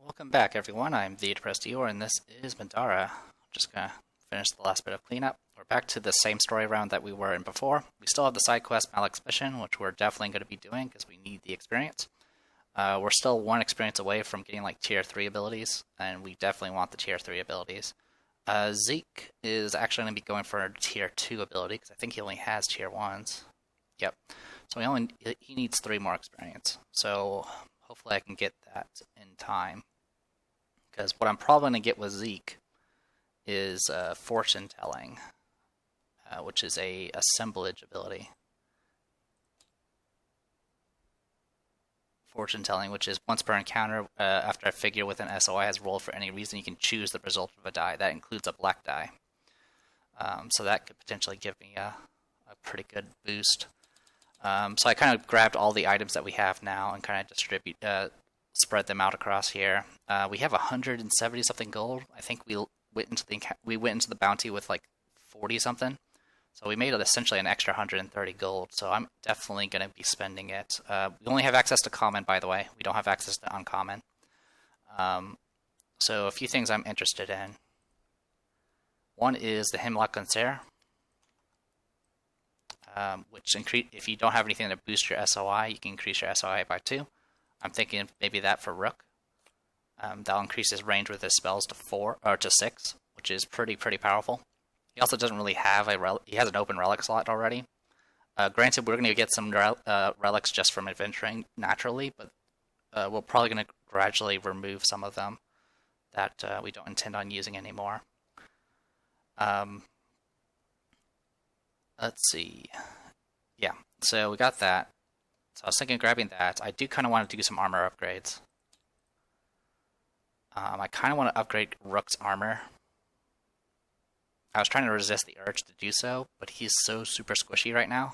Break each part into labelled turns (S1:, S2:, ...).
S1: Welcome back, everyone. I'm the Depressed Eeyore, and this is Middara. Just gonna finish the last bit of cleanup. We're back to the same story round that we were in before. We still have the side quest Malek's mission, which we're definitely going to be doing because we need the experience. We're still one experience away from getting like tier 3 abilities, and we definitely want the tier 3 abilities. Zeke is actually going to be going for a tier 2 ability because I think he only has tier 1s. Yep. So he needs 3 more experience. So hopefully I can get that in time. Because what I'm probably going to get with Zeke is fortune telling, which is a assemblage ability. Fortune telling, which is once per encounter, after a figure with an SOI has rolled for any reason, you can choose the result of a die. That includes a black die. So that could potentially give me a pretty good boost. So I kind of grabbed all the items that we have now and kind of spread them out across here. We have 170 something gold. I think we went into the bounty with like 40 something. So we made it essentially an extra 130 gold. So I'm definitely going to be spending it. We only have access to common, by the way. We don't have access to uncommon. So a few things I'm interested in. One is the Hangover Elixir, which if you don't have anything to boost your SOI, you can increase your SOI by 2. I'm thinking maybe that for Rook. That'll increase his range with his spells to 4 or to 6, which is pretty powerful. He also doesn't really have he has an open relic slot already. Granted, we're going to get some relics just from adventuring naturally, but we're probably going to gradually remove some of them that we don't intend on using anymore. Let's see. Yeah, so we got that. So I was thinking of grabbing that. I do kind of want to do some armor upgrades. I kind of want to upgrade Rook's armor. I was trying to resist the urge to do so, but he's so super squishy right now.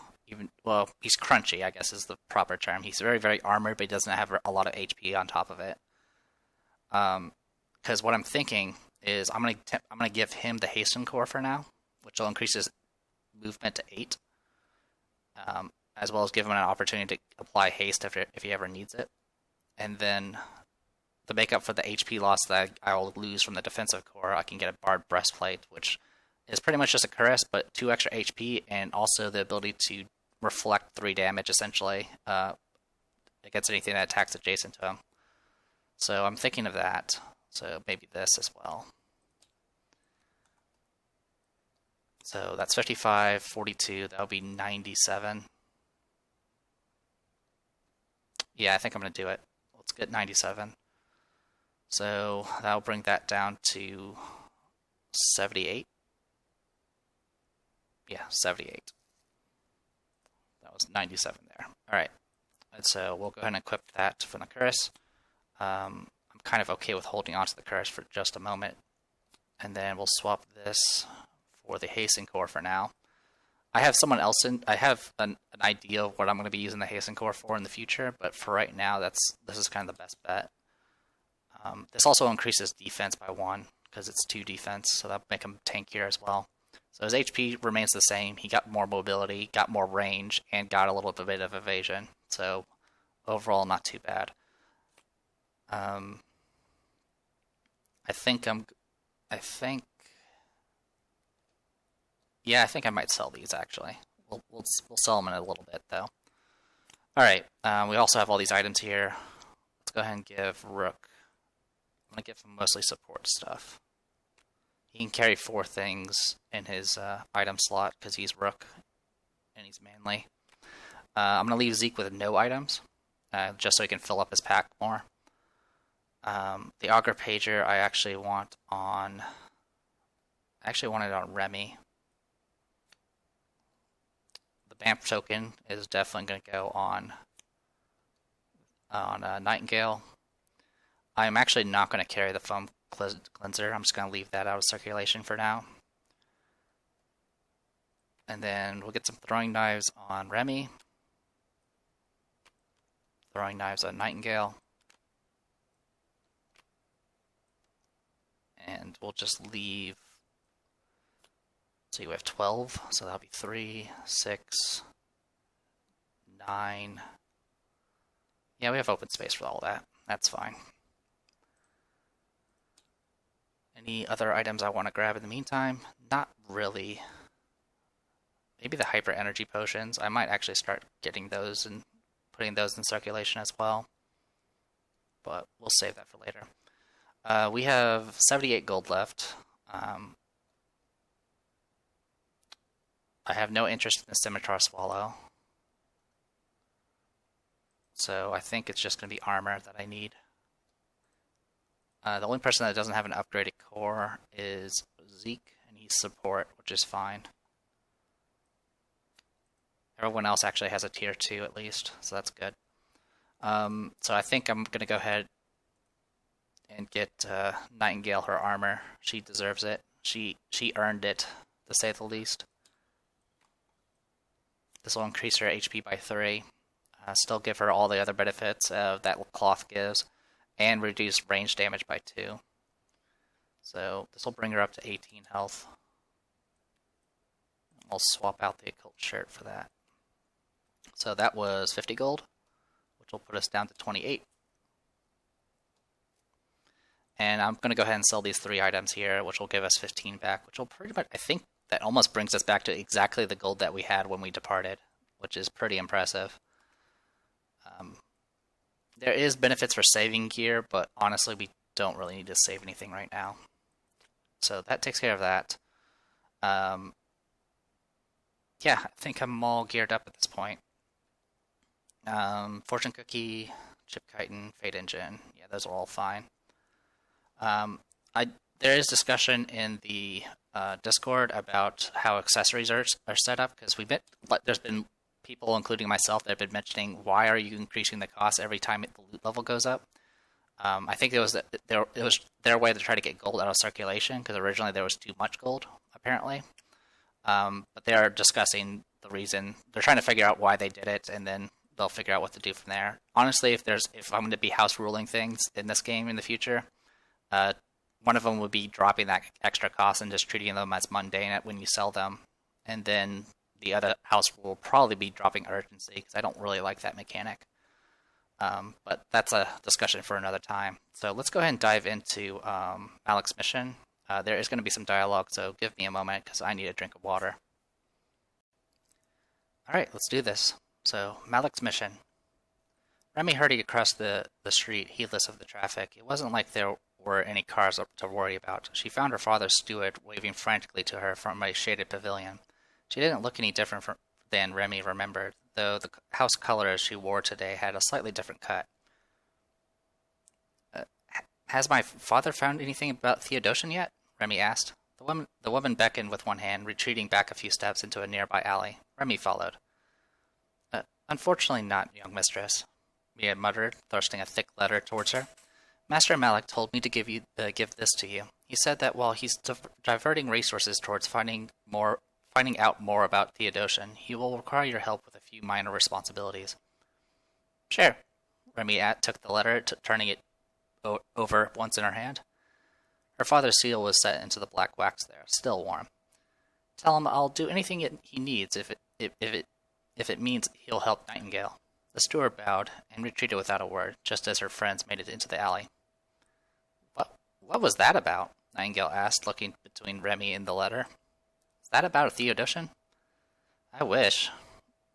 S1: Well, he's crunchy, I guess is the proper term. He's very armored, but he doesn't have a lot of HP on top of it. Because what I'm thinking is I'm gonna give him the hasten core for now, which will increase his movement to 8. As well as give him an opportunity to apply haste if he ever needs it. And then to make up for the HP loss that I will lose from the defensive core, I can get a Bard Breastplate, which is pretty much just a cuirass, but 2 extra HP, and also the ability to reflect 3 damage, essentially, against anything that attacks adjacent to him. So I'm thinking of that. So maybe this as well. So that's 55, 42, that'll be 97. Yeah, I think I'm going to do it. Let's get 97. So that'll bring that down to 78. Yeah, 78. That was 97 there. Alright, and so we'll go ahead and equip that from the curse. I'm kind of okay with holding onto the curse for just a moment. And then we'll swap this for the hasten core for now. I have I have an idea of what I'm going to be using the hasten core for in the future, but for right now, this is kind of the best bet. This also increases defense by 1 because it's 2 defense, so that'll make him tankier as well. So his HP remains the same. He got more mobility, got more range, and got a little bit of evasion. So overall, not too bad. I think I might sell these, actually. We'll sell them in a little bit, though. Alright, we also have all these items here. Let's go ahead and give Rook. I'm going to give him mostly support stuff. He can carry 4 things in his item slot because he's Rook and he's manly. I'm going to leave Zeke with no items, just so he can fill up his pack more. The Augur Pager I actually want on... I actually want it on Remy. The Vamp token is definitely going to go on Nightingale. I'm actually not going to carry the Foam Cleanser. I'm just going to leave that out of circulation for now. And then we'll get some Throwing Knives on Remy. Throwing Knives on Nightingale. And we'll just leave... So we have 12, so that'll be 3, 6, 9. Yeah, we have open space for all that. That's fine. Any other items I want to grab in the meantime? Not really. Maybe the hyper energy potions. I might actually start getting those and putting those in circulation as well. But we'll save that for later. We have 78 gold left. I have no interest in the Scimitar Swallow. So I think it's just going to be armor that I need. The only person that doesn't have an upgraded core is Zeke, and he's support, which is fine. Everyone else actually has a tier 2 at least, so that's good. So I think I'm going to go ahead and get Nightingale her armor. She deserves it. She earned it, to say the least. This will increase her HP by 3. Still give her all the other benefits that cloth gives, and reduce range damage by 2. So this will bring her up to 18 health. I'll swap out the occult shirt for that. So that was 50 gold, which will put us down to 28. And I'm going to go ahead and sell these 3 items here, which will give us 15 back, which will pretty much, I think that almost brings us back to exactly the gold that we had when we departed, which is pretty impressive. There is benefits for saving gear, but honestly, we don't really need to save anything right now. So that takes care of that. Yeah, I think I'm all geared up at this point. Fortune Cookie, Chip Chitin, Fate Engine. Yeah, those are all fine. There is discussion in the Discord about how accessories are set up, because there's been people, including myself, that have been mentioning, why are you increasing the cost every time the loot level goes up? I think it was their way to try to get gold out of circulation, because originally there was too much gold, apparently. But they are discussing the reason. They're trying to figure out why they did it, and then they'll figure out what to do from there. Honestly, if I'm going to be house ruling things in this game in the future, one of them would be dropping that extra cost and just treating them as mundane when you sell them, and then the other house will probably be dropping urgency, because I don't really like that mechanic. But that's a discussion for another time. So let's go ahead and dive into Malik's mission. There is going to be some dialogue, so give me a moment, because I need a drink of water. Alright, let's do this. So, Malik's mission. Remy hurried across the street, heedless of the traffic. It wasn't like there were any cars to worry about. She found her father's steward waving frantically to her from a shaded pavilion. She didn't look any different than Remy remembered, though the house color she wore today had a slightly different cut. Has my father found anything about Theodosian yet? Remy asked. The woman beckoned with one hand, retreating back a few steps into a nearby alley. Remy followed. Unfortunately not, young mistress, Mia muttered, thrusting a thick letter towards her. Master Malik told me to give this to you. He said that while he's diverting resources towards finding out more about Theodosian, he will require your help with a few minor responsibilities. Sure. Remy took the letter, turning it over once in her hand. Her father's seal was set into the black wax there, still warm. Tell him I'll do anything he needs if it means he'll help Nightingale. The steward bowed and retreated without a word, just as her friends made it into the alley. What was that about? Nightingale asked, looking between Remy and the letter. Is that about Theodosian? I wish.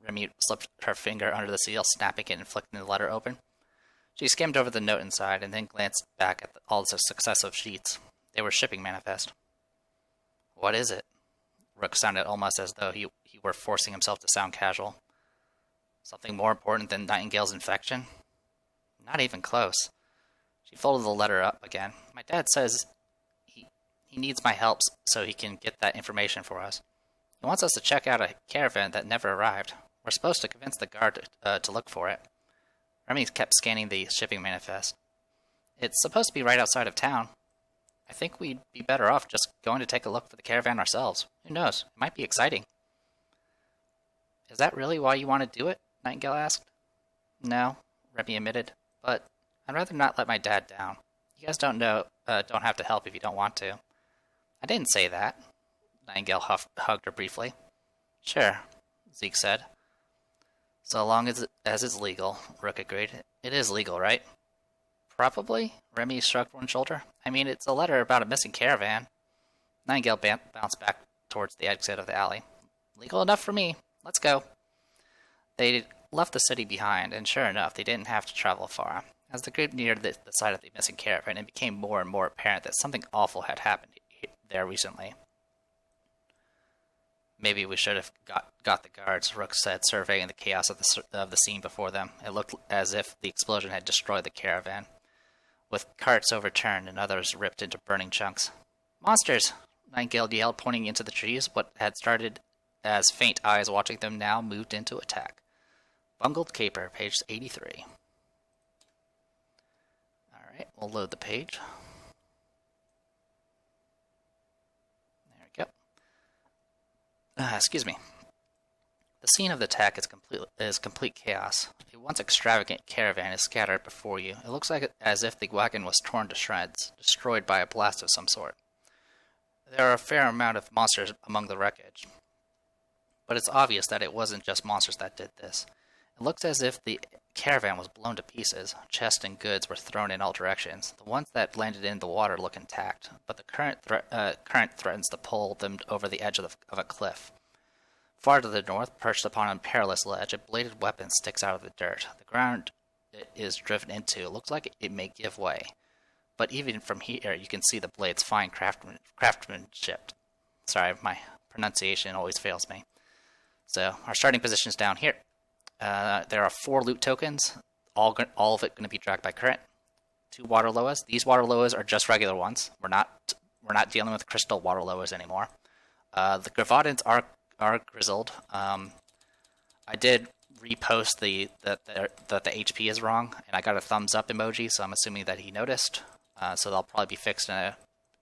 S1: Remy slipped her finger under the seal, snapping it and flicking the letter open. She skimmed over the note inside and then glanced back at all the successive sheets. They were shipping manifest. What is it? Rook sounded almost as though he were forcing himself to sound casual. Something more important than Nightingale's infection? Not even close. She folded the letter up again. My dad says he needs my help so he can get that information for us. He wants us to check out a caravan that never arrived. We're supposed to convince the guard to look for it. Remy kept scanning the shipping manifest. It's supposed to be right outside of town. I think we'd be better off just going to take a look for the caravan ourselves. Who knows? It might be exciting. Is that really why you want to do it? Nightingale asked. No, Remy admitted, but I'd rather not let my dad down. You guys don't have to help if you don't want to. I didn't say that. Nightingale hugged her briefly. Sure, Zeke said. So long as it's legal, Rook agreed. It is legal, right? Probably. Remy shrugged one shoulder. I mean, it's a letter about a missing caravan. Nightingale bounced back towards the exit of the alley. Legal enough for me. Let's go. They left the city behind, and sure enough, they didn't have to travel far. As the group neared the site of the missing caravan, it became more and more apparent that something awful had happened there recently. Maybe we should have got the guards, Rook said, surveying the chaos of the scene before them. It looked as if the explosion had destroyed the caravan, with carts overturned and others ripped into burning chunks. Monsters! Nightingale yelled, pointing into the trees. What had started as faint eyes watching them now moved into attack. Bungled Caper, page 83. Alright, we'll load the page. There we go. Excuse me. The scene of the attack is complete chaos. A once extravagant caravan is scattered before you. It looks like as if the wagon was torn to shreds, destroyed by a blast of some sort. There are a fair amount of monsters among the wreckage, but it's obvious that it wasn't just monsters that did this. It looks as if the caravan was blown to pieces. Chests and goods were thrown in all directions. The ones that landed in the water look intact, but the current threatens to pull them over the edge of a cliff. Far to the north, perched upon a perilous ledge, a bladed weapon sticks out of the dirt. The ground it is driven into looks like it may give way, but even from here you can see the blade's fine craftsmanship. Sorry, my pronunciation always fails me. So, our starting position is down here. There are 4 loot tokens, all of it going to be dragged by current. 2 water loas. These water loas are just regular ones. We're not dealing with crystal water loas anymore. The Gravadins are grizzled. I did repost that the HP is wrong, and I got a thumbs up emoji, so I'm assuming that he noticed. So they'll probably be fixed in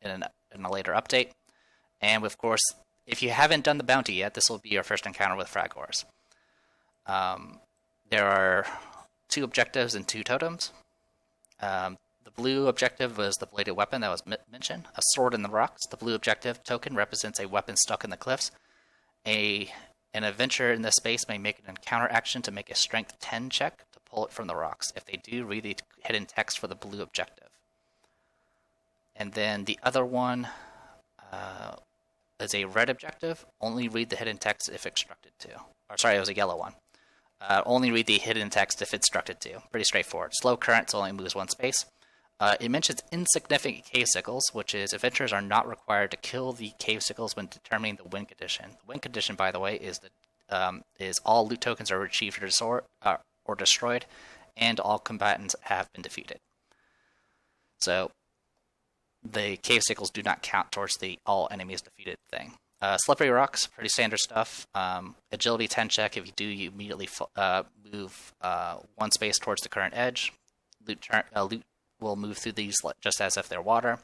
S1: a later update. And of course, if you haven't done the bounty yet, this will be your first encounter with Fragors. There are 2 objectives and 2 totems. The blue objective was the bladed weapon that was mentioned, a sword in the rocks. The blue objective token represents a weapon stuck in the cliffs. An adventurer in this space may make an encounter action to make a strength 10 check to pull it from the rocks. If they do, read the hidden text for the blue objective. And then the other one is a red objective. Only read the hidden text if instructed to. Or sorry, it was a yellow one. Only read the hidden text if instructed to. Pretty straightforward. Slow current, so only moves 1 space. It mentions insignificant cave sickles, which is adventurers are not required to kill the cave sickles when determining the win condition. The win condition, by the way, is all loot tokens are retrieved or destroyed, and all combatants have been defeated. So the cave sickles do not count towards the all enemies defeated thing. Slippery rocks, pretty standard stuff. Agility 10 check. If you do, you immediately move 1 space towards the current edge. Loot will move through these just as if they're water.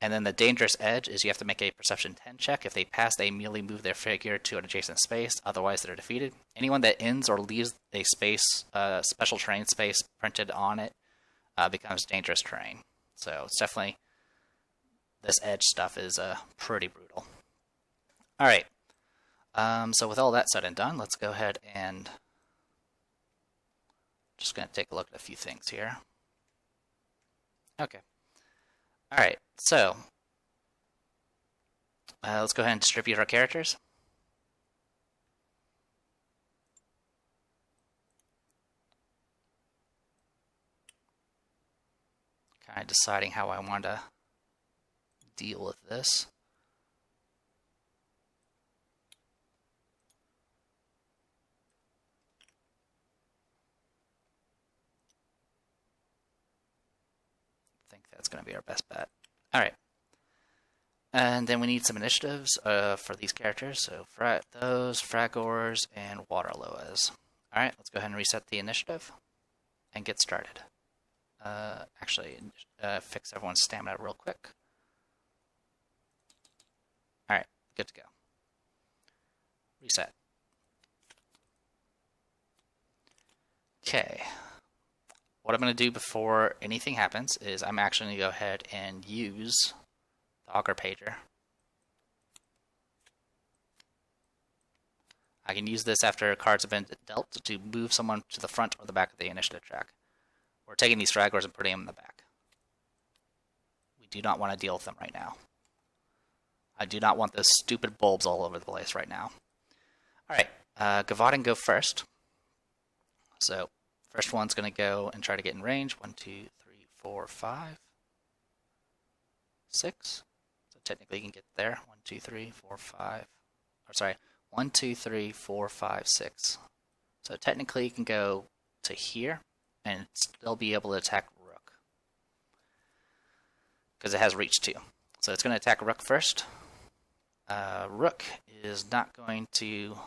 S1: And then the dangerous edge is you have to make a perception 10 check. If they pass, they immediately move their figure to an adjacent space. Otherwise, they're defeated. Anyone that ends or leaves a space, special terrain space printed on it, becomes dangerous terrain. So it's definitely, this edge stuff is pretty brutal. Alright, so with all that said and done, let's go ahead and just going to take a look at a few things here. Okay. Alright, so let's go ahead and distribute our characters. Kind of deciding how I want to deal with this. That's going to be our best bet. Alright. And then we need some initiatives for these characters. So those, Fragors, and Waterloas. Alright, let's go ahead and reset the initiative and get started. Actually, fix everyone's stamina real quick. Alright, good to go. Reset. Okay. What I'm going to do before anything happens is I'm actually going to go ahead and use the Augur Pager. I can use this after cards have been dealt to move someone to the front or the back of the initiative track. We're taking these Fragors and putting them in the back. do not want to deal with them right now. I do not want those stupid bulbs all over the place right now. Alright, Gavaden go first. So, first one's going to go and try to get in range. 1, 2, 3, 4, 5, 6. So technically you can get there. 1, 2, 3, 4, 5. Or sorry, 1, 2, 3, 4, 5, 6. So technically you can go to here and still be able to attack Rook. Because it has reach 2. So it's going to attack Rook first. Rook is not going to...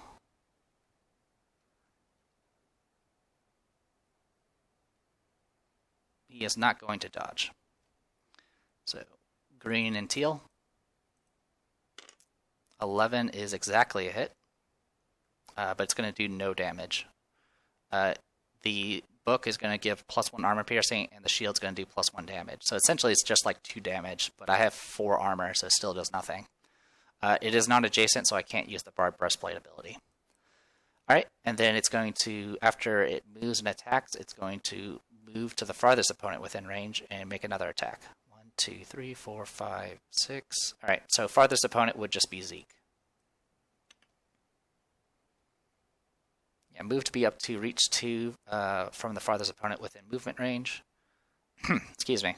S1: He is not going to dodge. So, green and teal. 11 is exactly a hit, but it's going to do no damage. The book is going to give +1 armor piercing, and the shield's going to do +1 damage. So essentially it's just like 2 damage, but I have 4 armor, so it still does nothing. It is not adjacent, so I can't use the Barbed Breastplate ability. Alright, and then it's going to, after it moves and attacks, it's going to move to the farthest opponent within range and make another attack. 1, 2, 3, 4, 5, 6. Alright, so farthest opponent would just be Zeke. Yeah, move to be up to reach 2 from the farthest opponent within movement range. Excuse me.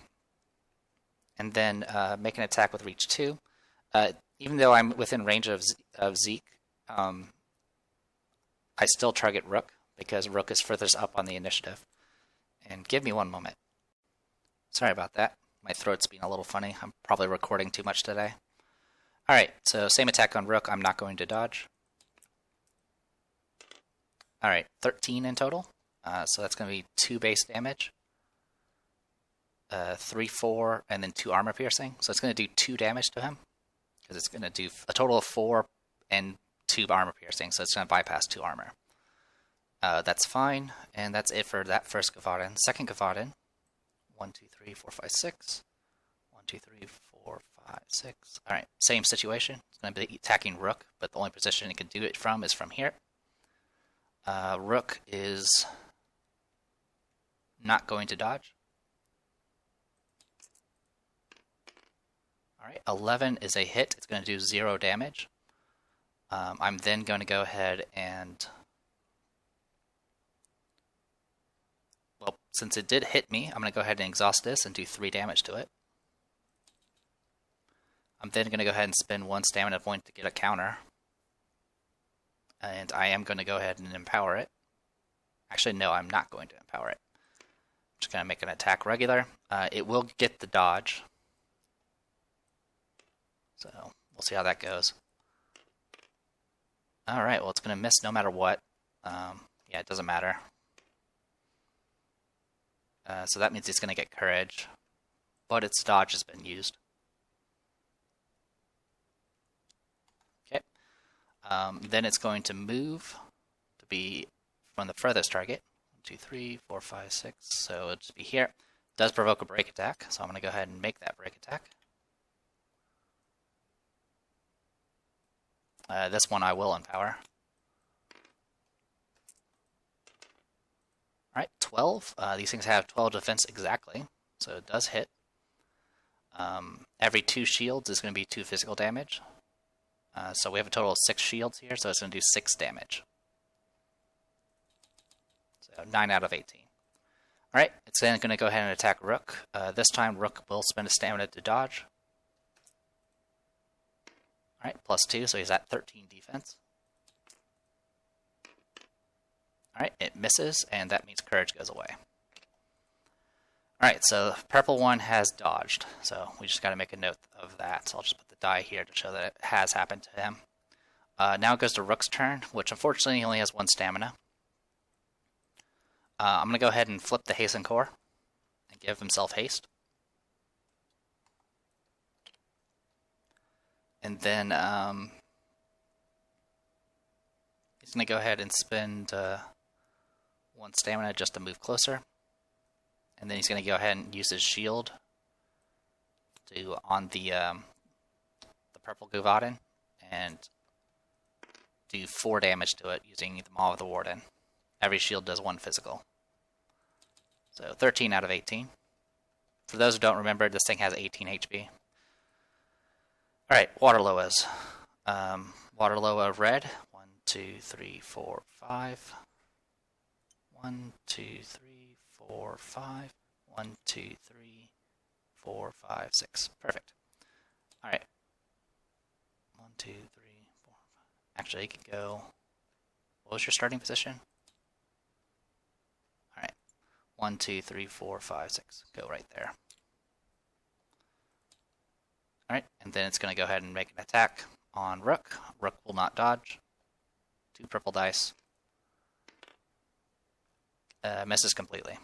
S1: And then make an attack with reach 2. Even though I'm within range of Zeke, I still target Rook, because Rook is furthest up on the initiative. And give me one moment. Sorry about that. My throat's being a little funny. I'm probably recording too much today. Alright, so same attack on Rook. I'm not going to dodge. Alright, 13 in total. So that's going to be 2 base damage. 3, 4, and then 2 armor piercing. So it's going to do 2 damage to him. Because it's going to do a total of 4 and 2 armor piercing. So it's going to bypass 2 armor. That's fine, and that's it for that first Gavaden. Second Gavaden, 1, 2, 3, 4, 5, 6. 1, 2, 3, 4, 5, 6. Alright, same situation. It's going to be attacking Rook, but the only position it can do it from is from here. Rook is not going to dodge. Alright, 11 is a hit. It's going to do 0 damage. I'm then going to go ahead and... Well, since it did hit me, I'm going to go ahead and exhaust this and do 3 damage to it. I'm then going to go ahead and spend 1 stamina point to get a counter. And I am going to go ahead and empower it. Actually, no, I'm not going to empower it. I'm just going to make an attack regular. It will get the dodge. So, we'll see how that goes. Alright, well, it's going to miss no matter what. Yeah, it doesn't matter. So that means it's going to get courage, but its dodge has been used. Okay. Then it's going to move to be from the furthest target. 1, 2, 3, 4, 5, 6. So it'll just be here. It does provoke a break attack, so I'm going to go ahead and make that break attack. This one I will empower. Alright, 12. These things have 12 defense exactly, so it does hit. Every 2 shields is going to be 2 physical damage. So we have a total of 6 shields here, so it's going to do 6 damage. So 9 out of 18. Alright, it's then going to go ahead and attack Rook. This time Rook will spend a stamina to dodge. Alright, +2, so he's at 13 defense. Alright, it misses, and that means courage goes away. Alright, so the purple one has dodged, so we just got to make a note of that. So I'll just put the die here to show that it has happened to him. Now it goes to Rook's turn, which unfortunately he only has 1 stamina. I'm going to go ahead and flip the Hasten Core and give himself haste. And then he's going to go ahead and spend 1 stamina just to move closer. And then he's going to go ahead and use his shield to on the purple Gavaden and do 4 damage to it using the Maw of the Warden. Every shield does 1 physical. So 13 out of 18. For those who don't remember, this thing has 18 HP. Alright, Water Loas. Water Loa red. 1, 2, 3, 4, 5. 1, 2, 3, 4, 5. 1, 2, 3, 4, 5, 6. Perfect. Alright. 1, 2, 3, 4, 5. Actually, you can go. What was your starting position? Alright. 1, 2, 3, 4, 5, 6. Go right there. Alright, and then it's going to go ahead and make an attack on Rook. Rook will not dodge. 2 purple dice. Misses completely.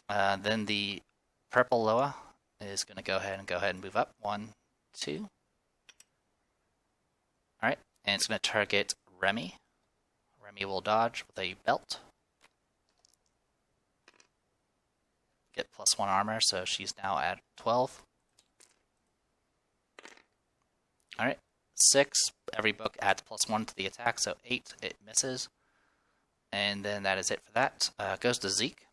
S1: Then the purple Loa is going to go ahead and move up. 1, 2. Alright, and it's going to target Remy. Remy will dodge with a belt. Get +1 armor, so she's now at 12. Alright, 6. Every book adds +1 to the attack, so 8. It misses. And then that is it for that. Goes to Zeke.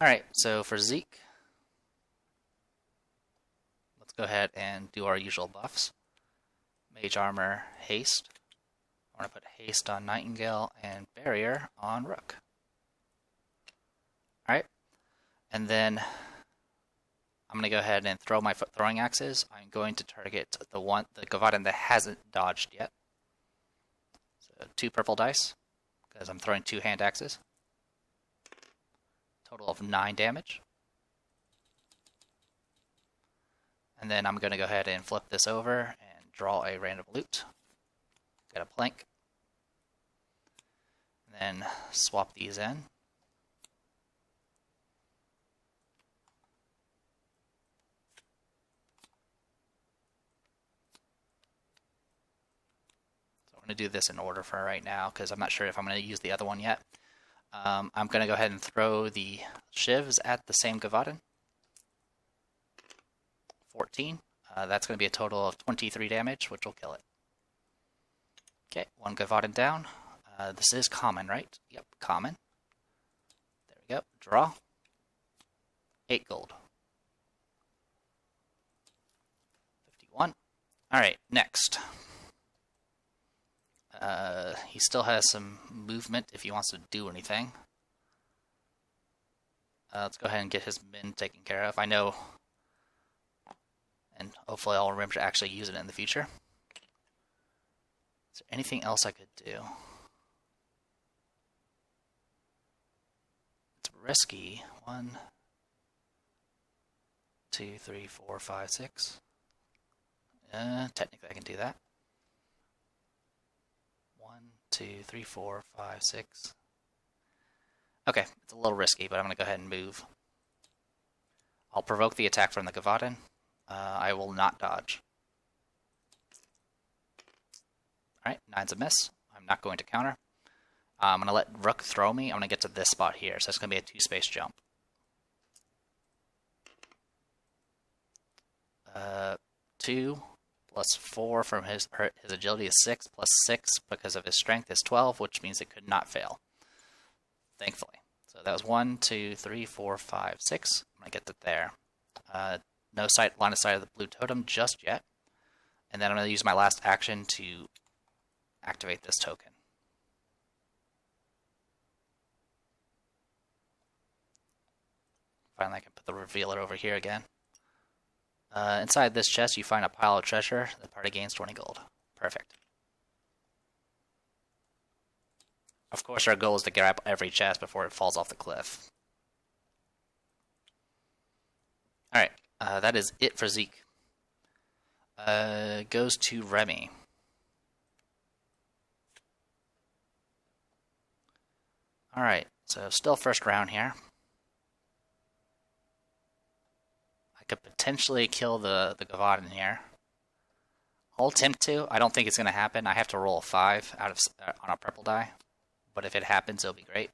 S1: Alright, so for Zeke, let's go ahead and do our usual buffs. Mage Armor, Haste. I want to put Haste on Nightingale and Barrier on Rook. Alright, and then I'm going to go ahead and throw my throwing axes. I'm going to target the Gavadan that hasn't dodged yet. So 2 purple dice, because I'm throwing 2 hand axes. Total of 9 damage. And then I'm going to go ahead and flip this over and draw a random loot. Get a plank. And then swap these in. I'm going to do this in order for right now because I'm not sure if I'm going to use the other one yet. I'm going to go ahead and throw the shivs at the same Gavadan. 14. That's going to be a total of 23 damage, which will kill it. Okay, 1 Gavadan down. This is common, right? Yep, common. There we go. Draw. 8 gold. 51. Alright, next. He still has some movement if he wants to do anything. Let's go ahead and get his min taken care of. I know, and hopefully I'll remember to actually use it in the future. Is there anything else I could do? It's risky. 1, 2, 3, 4, 5, 6. Technically I can do that. 1, 2, 3, 4, 5, 6. Okay, it's a little risky, but I'm going to go ahead and move. I'll provoke the attack from the Gavadan. I will not dodge. Alright, 9's a miss. I'm not going to counter. I'm going to let Rook throw me. I'm going to get to this spot here, so it's going to be a 2-space jump. 2 plus 4 from his agility is 6, plus 6 because of his strength is 12, which means it could not fail. Thankfully. So that was 1, 2, 3, 4, 5, 6. I'm going to get that there. No line of sight of the blue totem just yet. And then I'm going to use my last action to activate this token. Finally, I can put the revealer over here again. Inside this chest, you find a pile of treasure. The party gains 20 gold. Perfect. Of course, our goal is to grab every chest before it falls off the cliff. Alright, that is it for Zeke. Goes to Remy. Alright, so still first round here. I could potentially kill the Gavadan here. I'll attempt to. I don't think it's going to happen. I have to roll a 5 out of on a purple die. But if it happens, it'll be great.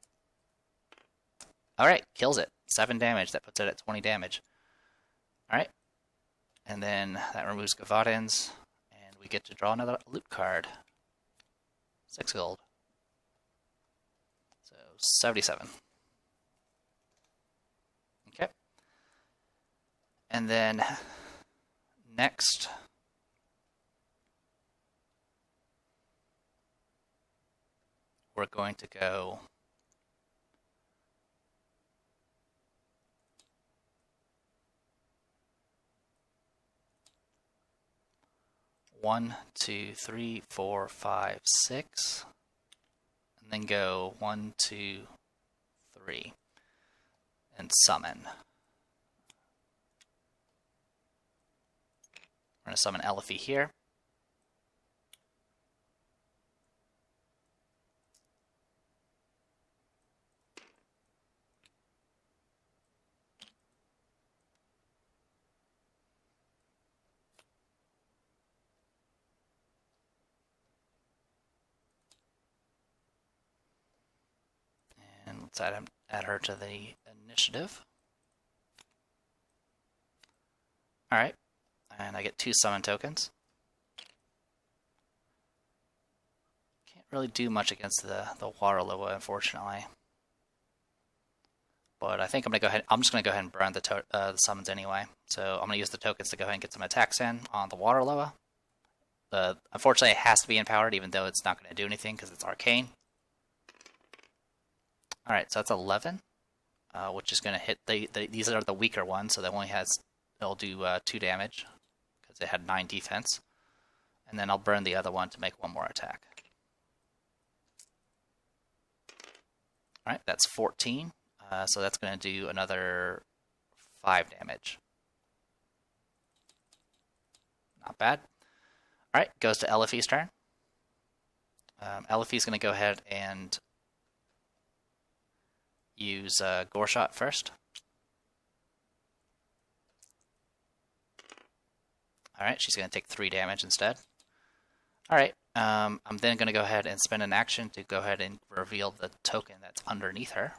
S1: Alright, kills it. 7 damage. That puts it at 20 damage. Alright. And then that removes Gavadans. And we get to draw another loot card. 6 gold. So 77. And then next, we're going to go one, two, three, four, five, six, and then go 1, 2, 3, and summon. We're going to summon Elfie here. And let's add her to the initiative. Alright, and I get 2 summon tokens. Can't really do much against the water loa, unfortunately. But I think I'm just gonna go ahead and burn the summons anyway. So I'm gonna use the tokens to go ahead and get some attacks in on the water loa. Unfortunately, it has to be empowered, even though it's not gonna do anything because it's arcane. All right, so that's 11, which is gonna hit these are the weaker ones, so it'll do 2 damage because it had 9 defense, and then I'll burn the other one to make 1 more attack. All right, that's 14. So that's going to do another 5 damage. Not bad. All right, goes to Elfie's turn. Elfie's going to go ahead and use Gore Shot first. All right, she's going to take 3 damage instead. All right, I'm then going to go ahead and spend an action to go ahead and reveal the token that's underneath her.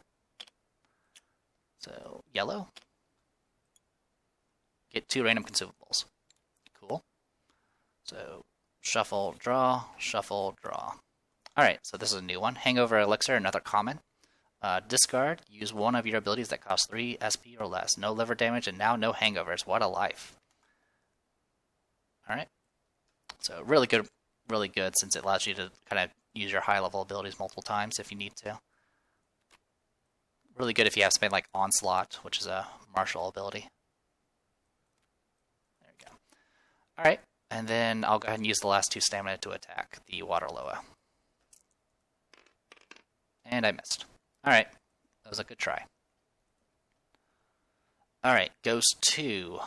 S1: So, yellow. Get 2 random consumables. Cool. So, shuffle, draw, shuffle, draw. Alright, so this is a new one. Hangover Elixir, another common. Discard, use one of your abilities that cost 3 SP or less. No liver damage, and now no hangovers. What a life. Alright. So, really good since it allows you to kind of use your high-level abilities multiple times if you need to. Really good if you have something like Onslaught, which is a martial ability. There we go. Alright, and then I'll go ahead and use the last 2 stamina to attack the water loa. And I missed. Alright, that was a good try. Alright, goes to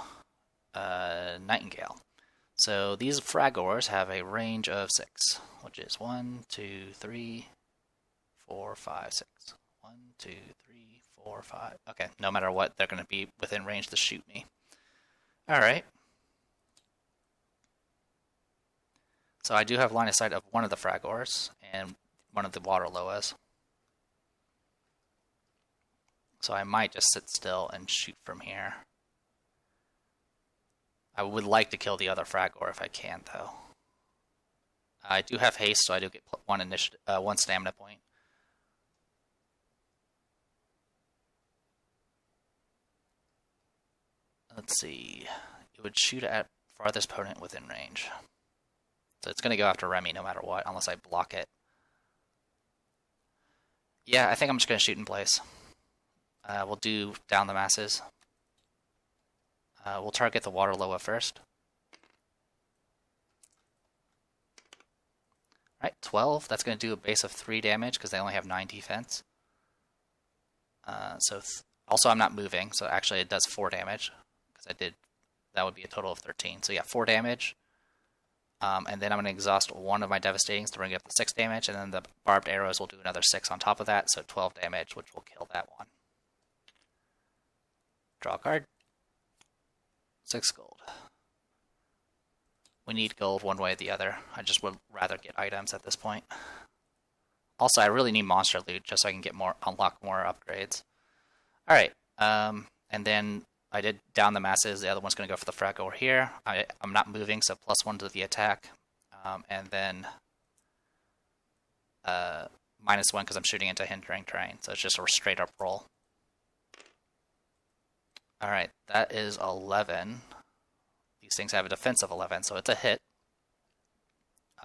S1: Nightingale. So these Fragors have a range of 6, which is 1, 2, 3, 4, 5, 6. 1, 2, 3, 4, 5. Okay, no matter what, they're going to be within range to shoot me. Alright. So I do have line of sight of one of the Fragors and one of the water loas. So I might just sit still and shoot from here. I would like to kill the other Fragor if I can, though. I do have haste, so I do get 1 stamina point. Let's see. It would shoot at farthest opponent within range. So it's going to go after Remy no matter what, unless I block it. Yeah, I think I'm just going to shoot in place. We'll do down the masses. We'll target the water loa first. Alright, 12. That's going to do a base of 3 damage because they only have 9 defense. Also, I'm not moving, so actually it does 4 damage. That would be a total of 13. So yeah, 4 damage. And then I'm going to exhaust one of my Devastatings to bring it up to 6 damage, and then the Barbed Arrows will do another 6 on top of that, so 12 damage, which will kill that one. Draw a card. 6 gold. We need gold one way or the other. I just would rather get items at this point. Also, I really need monster loot just so I can unlock more upgrades. Alright, and then I did down the masses. The other one's going to go for the frag over here. I'm not moving, so +1 to the attack. And then -1 because I'm shooting into hindering terrain. So it's just a straight up roll. Alright, that is 11. These things have a defense of 11, so it's a hit.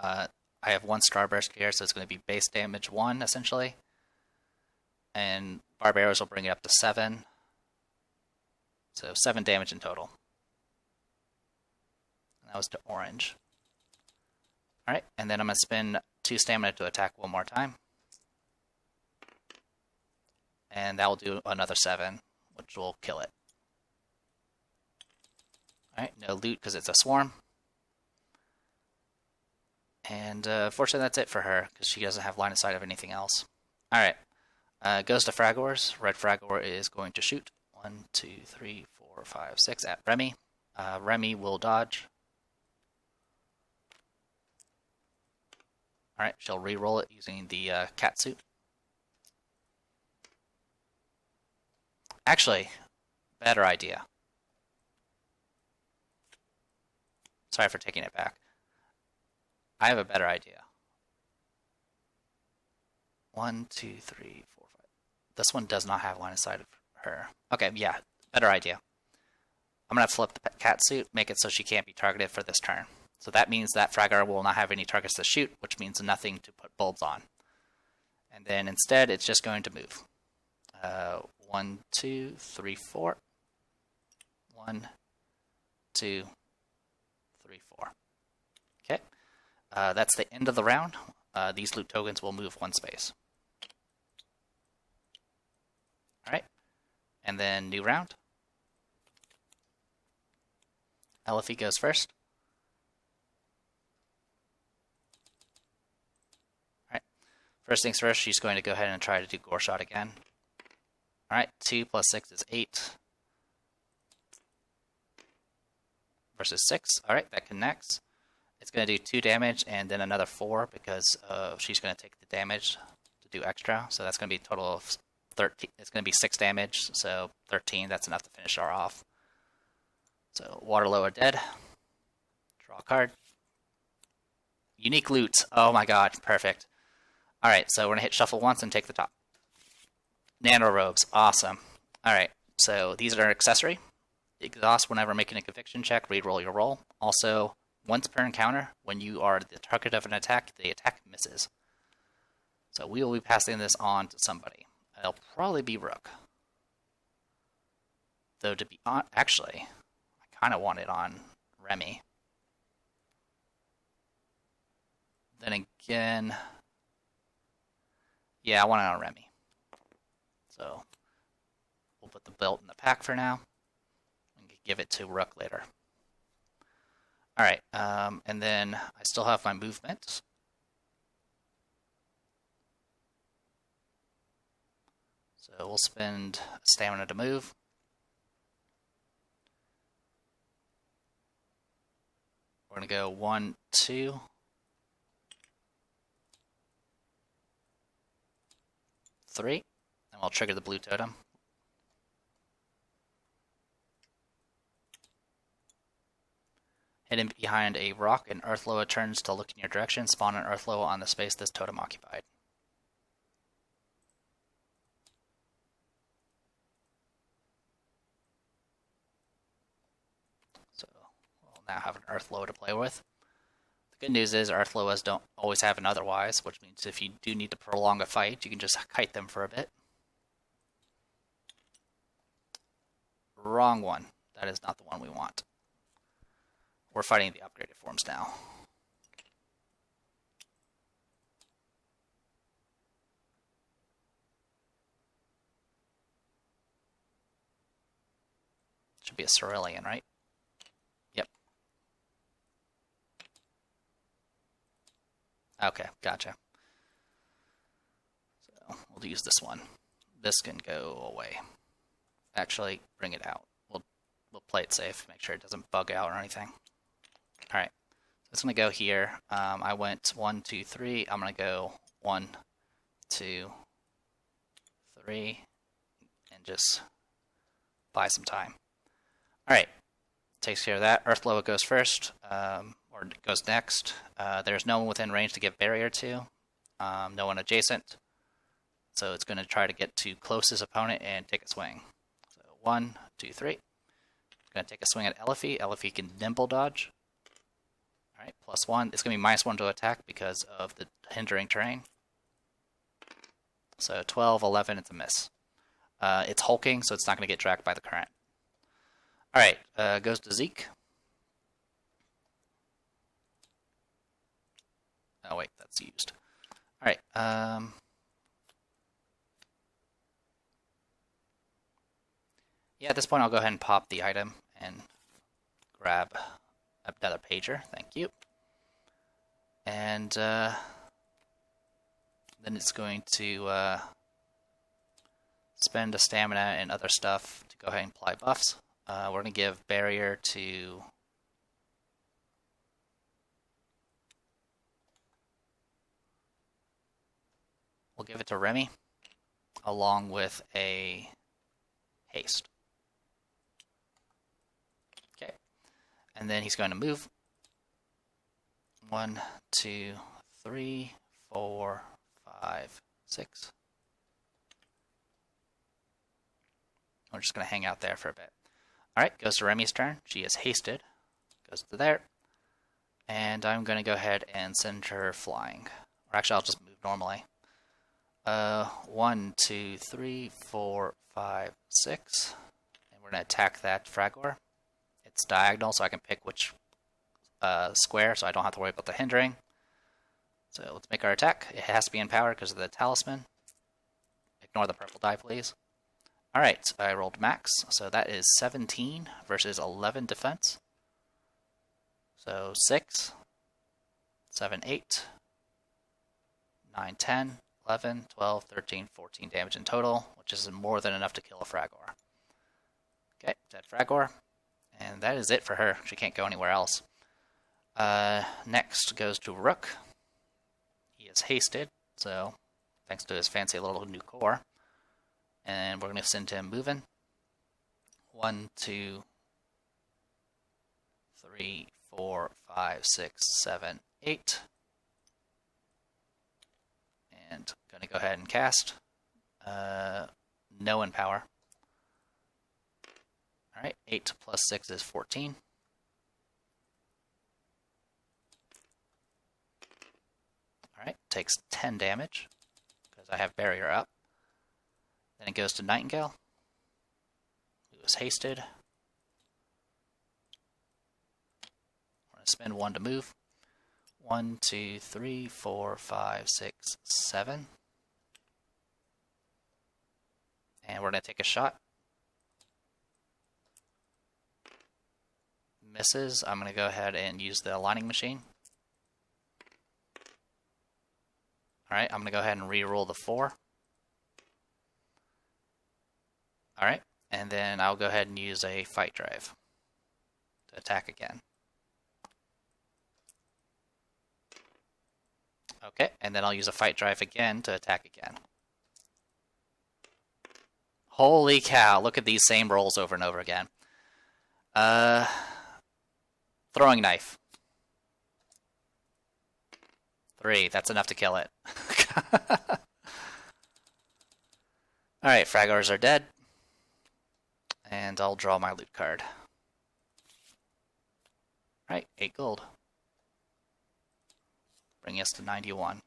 S1: I have 1 Starburst here, so it's going to be base damage 1, essentially. And Barb Arrows will bring it up to 7. So 7 damage in total. And that was to orange. Alright, and then I'm going to spend 2 stamina to attack one more time. And that will do another 7, which will kill it. Alright, no loot because it's a swarm. And fortunately that's it for her, because she doesn't have line of sight of anything else. Alright, goes to Fragors. Red Fragor is going to shoot 1, 2, 3, 4, 5, 6 at Remy. Remy will dodge. Alright, she'll re-roll it using the cat suit. Actually, better idea. Sorry for taking it back. I have a better idea. 1, 2, 3, 4, 5. This one does not have line of sight of her. Okay, yeah, better idea. I'm going to flip the cat suit, make it so she can't be targeted for this turn. So that means that Fragor will not have any targets to shoot, which means nothing to put bulbs on. And then instead, it's just going to move. 1, 2, 3, 4. 1, 2, 3, 4. Okay. That's the end of the round. These loot tokens will move 1 space. Alright. And then new round. Elfie goes first. Alright. First things first, she's going to go ahead and try to do Gore Shot again. Alright, 2 plus 6 is 8. Versus 6. Alright, that connects. It's going to do 2 damage and then another 4 because she's going to take the damage to do extra. So that's going to be a total of 13. It's going to be 6 damage, so 13. That's enough to finish her off. So Waterloo are dead. Draw a card. Unique loot. Oh my god, perfect. Alright, so we're going to hit shuffle once and take the top. Nano robes, awesome. Alright, so these are an accessory. Exhaust whenever making a conviction check, reroll your roll. Also, once per encounter, when you are the target of an attack, the attack misses. So we will be passing this on to somebody. It'll probably be Rook. Though to be on, actually, I kind of want it on Remy. Then again, yeah, I want it on Remy. So we'll put the belt in the pack for now and give it to Rook later. Alright, and then I still have my movement. So we'll spend stamina to move. We're going to go 1, 2. 3. And we'll trigger the blue totem. Hidden behind a rock, an Earthloa turns to look in your direction. Spawn an Earthloa on the space this totem occupied. So we'll now have an Earthloa to play with. The good news is Earthloas don't always have an otherwise, which means if you do need to prolong a fight, you can just kite them for a bit. Wrong one. That is not the one we want. We're fighting the upgraded forms now. Should be a Cerulean, right? Yep. Okay, gotcha. So we'll use this one. This can go away. Actually, bring it out. We'll play it safe, make sure it doesn't bug out or anything. Alright, so it's going to go here. I went 1, 2, 3. I'm going to go 1, 2, 3, and just buy some time. Alright, takes care of that. Earthloa goes first, or goes next. There's no one within range to give barrier to, no one adjacent. So it's going to try to get to closest opponent and take a swing. So 1, 2, 3. Gonna take a swing at Elfie. Elfie can nimble dodge. Alright, +1. It's gonna be -1 to attack because of the hindering terrain. So 12, 11, it's a miss. It's hulking, so it's not gonna get dragged by the current. Alright, goes to Zeke. Oh wait, that's used. Alright, yeah, at this point I'll go ahead and pop the item and grab another pager, thank you. And then it's going to spend a stamina and other stuff to go ahead and apply buffs. We're going to give barrier to we'll give it to Remy along with a haste. Okay. And then he's going to move 1, 2, 3, 4, 5, 6. We're just going to hang out there for a bit. Alright, goes to Remy's turn. She is hasted. Goes to there. And I'm going to go ahead and send her flying. Or actually, I'll just move normally. 1, 2, 3, 4, 5, 6. And we're going to attack that Fragor. It's diagonal, so I can pick which square, so I don't have to worry about the hindering. So let's make our attack. It has to be in power because of the talisman. Ignore the purple die, please. Alright, I rolled max, so that is 17 versus 11 defense. So 6, 7, 8, 9, 10, 11, 12, 13, 14 damage in total, which is more than enough to kill a Fragor. Okay, dead Fragor. And that is it for her. She can't go anywhere else. Next goes to Rook. He is hasted, so thanks to his fancy little new core. And we're going to send him moving. 1, 2, 3, 4, 5, 6, 7, 8. And going to go ahead and cast. No in power. Alright, 8 plus 6 is 14. Alright, takes 10 damage because I have barrier up. Then it goes to Nightingale, who is hasted. We're going to spend 1 to move. 1, 2, 3, 4, 5, 6, 7. And we're going to take a shot. Misses. I'm going to go ahead and use the aligning machine. Alright, I'm going to go ahead and re-roll the 4. Alright, and then I'll go ahead and use a fight drive to attack again. Okay, and then I'll use a fight drive again to attack again. Holy cow, look at these same rolls over and over again. Throwing knife. 3, that's enough to kill it. Alright, Fragors are dead. And I'll draw my loot card. Alright, 8 gold. Bringing us to 91.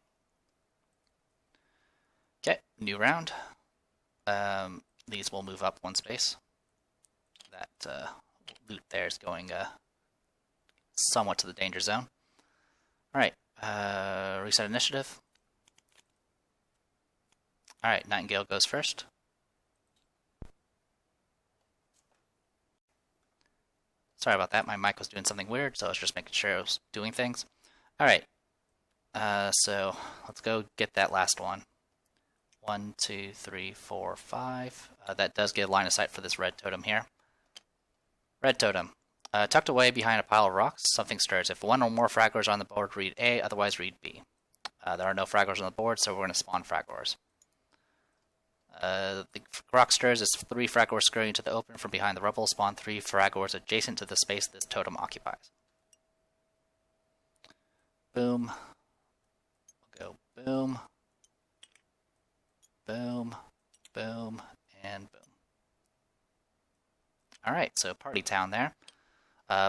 S1: Okay, new round. These will move up 1 space. That loot there is going somewhat to the danger zone. Alright, reset initiative. Alright, Nightingale goes first. Sorry about that, my mic was doing something weird, so I was just making sure I was doing things. Alright, so let's go get that last one. 1, 2, 3, 4, 5. That does get a line of sight for this red totem here. Red totem. Tucked away behind a pile of rocks, something stirs. If 1 or more Fragors are on the board, read A, otherwise read B. There are no Fragors on the board, so we're going to spawn Fragors. The rock stirs as 3 Fragors scurry into the open from behind the rubble. Spawn 3 Fragors adjacent to the space this totem occupies. Boom. We'll go boom. Boom. Boom. And boom. Alright, so party town there.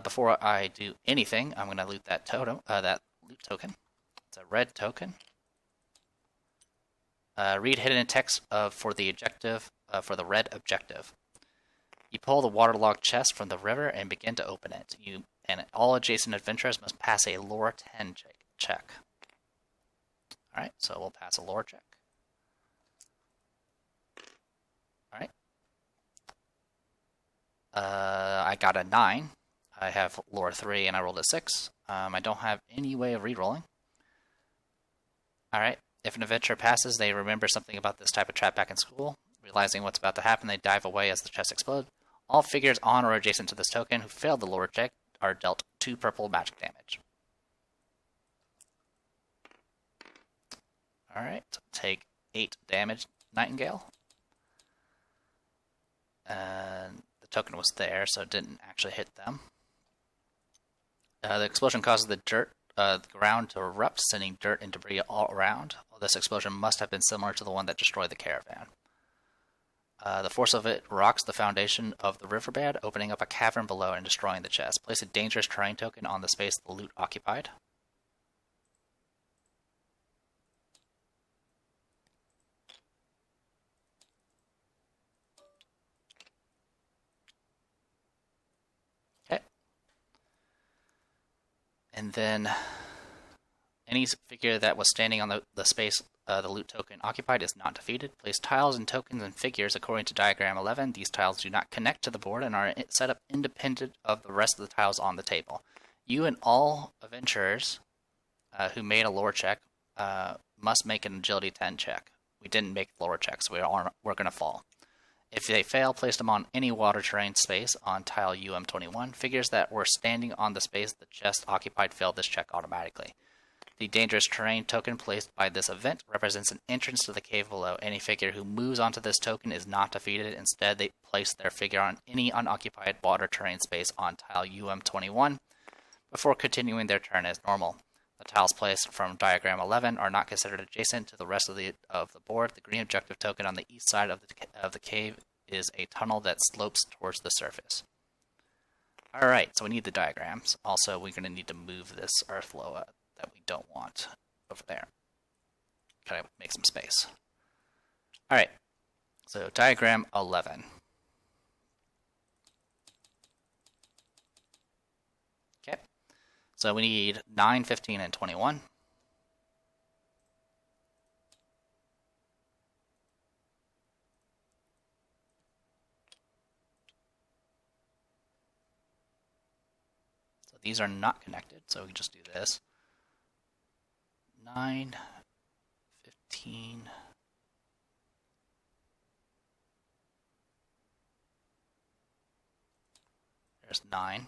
S1: Before I do anything, I'm going to loot that totem, that loot token. It's a red token. Read hidden text for the objective, for the red objective. You pull the waterlogged chest from the river and begin to open it. And all adjacent adventurers must pass a lore 10 check. Alright, so we'll pass a lore check. Alright. I got a 9. I have lore 3 and I rolled a 6. I don't have any way of rerolling. Alright, if an adventurer passes, they remember something about this type of trap back in school. Realizing what's about to happen, they dive away as the chest explodes. All figures on or adjacent to this token who failed the lore check are dealt 2 purple magic damage. Alright, take 8 damage, Nightingale. And the token was there, so it didn't actually hit them. The explosion causes the ground to erupt, sending dirt and debris all around. This explosion must have been similar to the one that destroyed the caravan. The force of it rocks the foundation of the riverbed, opening up a cavern below and destroying the chest. Place a dangerous terrain token on the space the loot occupied. Okay. And then any figure that was standing on the space the loot token occupied is not defeated. Place tiles and tokens and figures according to diagram 11. These tiles do not connect to the board and are set up independent of the rest of the tiles on the table. You and all adventurers who made a lore check must make an agility 10 check. We didn't make the lore check, so we're going to fall. If they fail, place them on any water terrain space on tile UM21. Figures that were standing on the space the chest occupied failed this check automatically. The dangerous terrain token placed by this event represents an entrance to the cave below. Any figure who moves onto this token is not defeated. Instead, they place their figure on any unoccupied water terrain space on tile UM21 before continuing their turn as normal. The tiles placed from diagram 11 are not considered adjacent to the rest of the board. The green objective token on the east side of the cave is a tunnel that slopes towards the surface. Alright, so we need the diagrams. Also, we're going to need to move this earth loa that we don't want over there. Gotta make some space. Alright, so diagram 11. Okay, so we need 9, 15, and 21. So these are not connected, so we just do this. 9, 15, there's 9,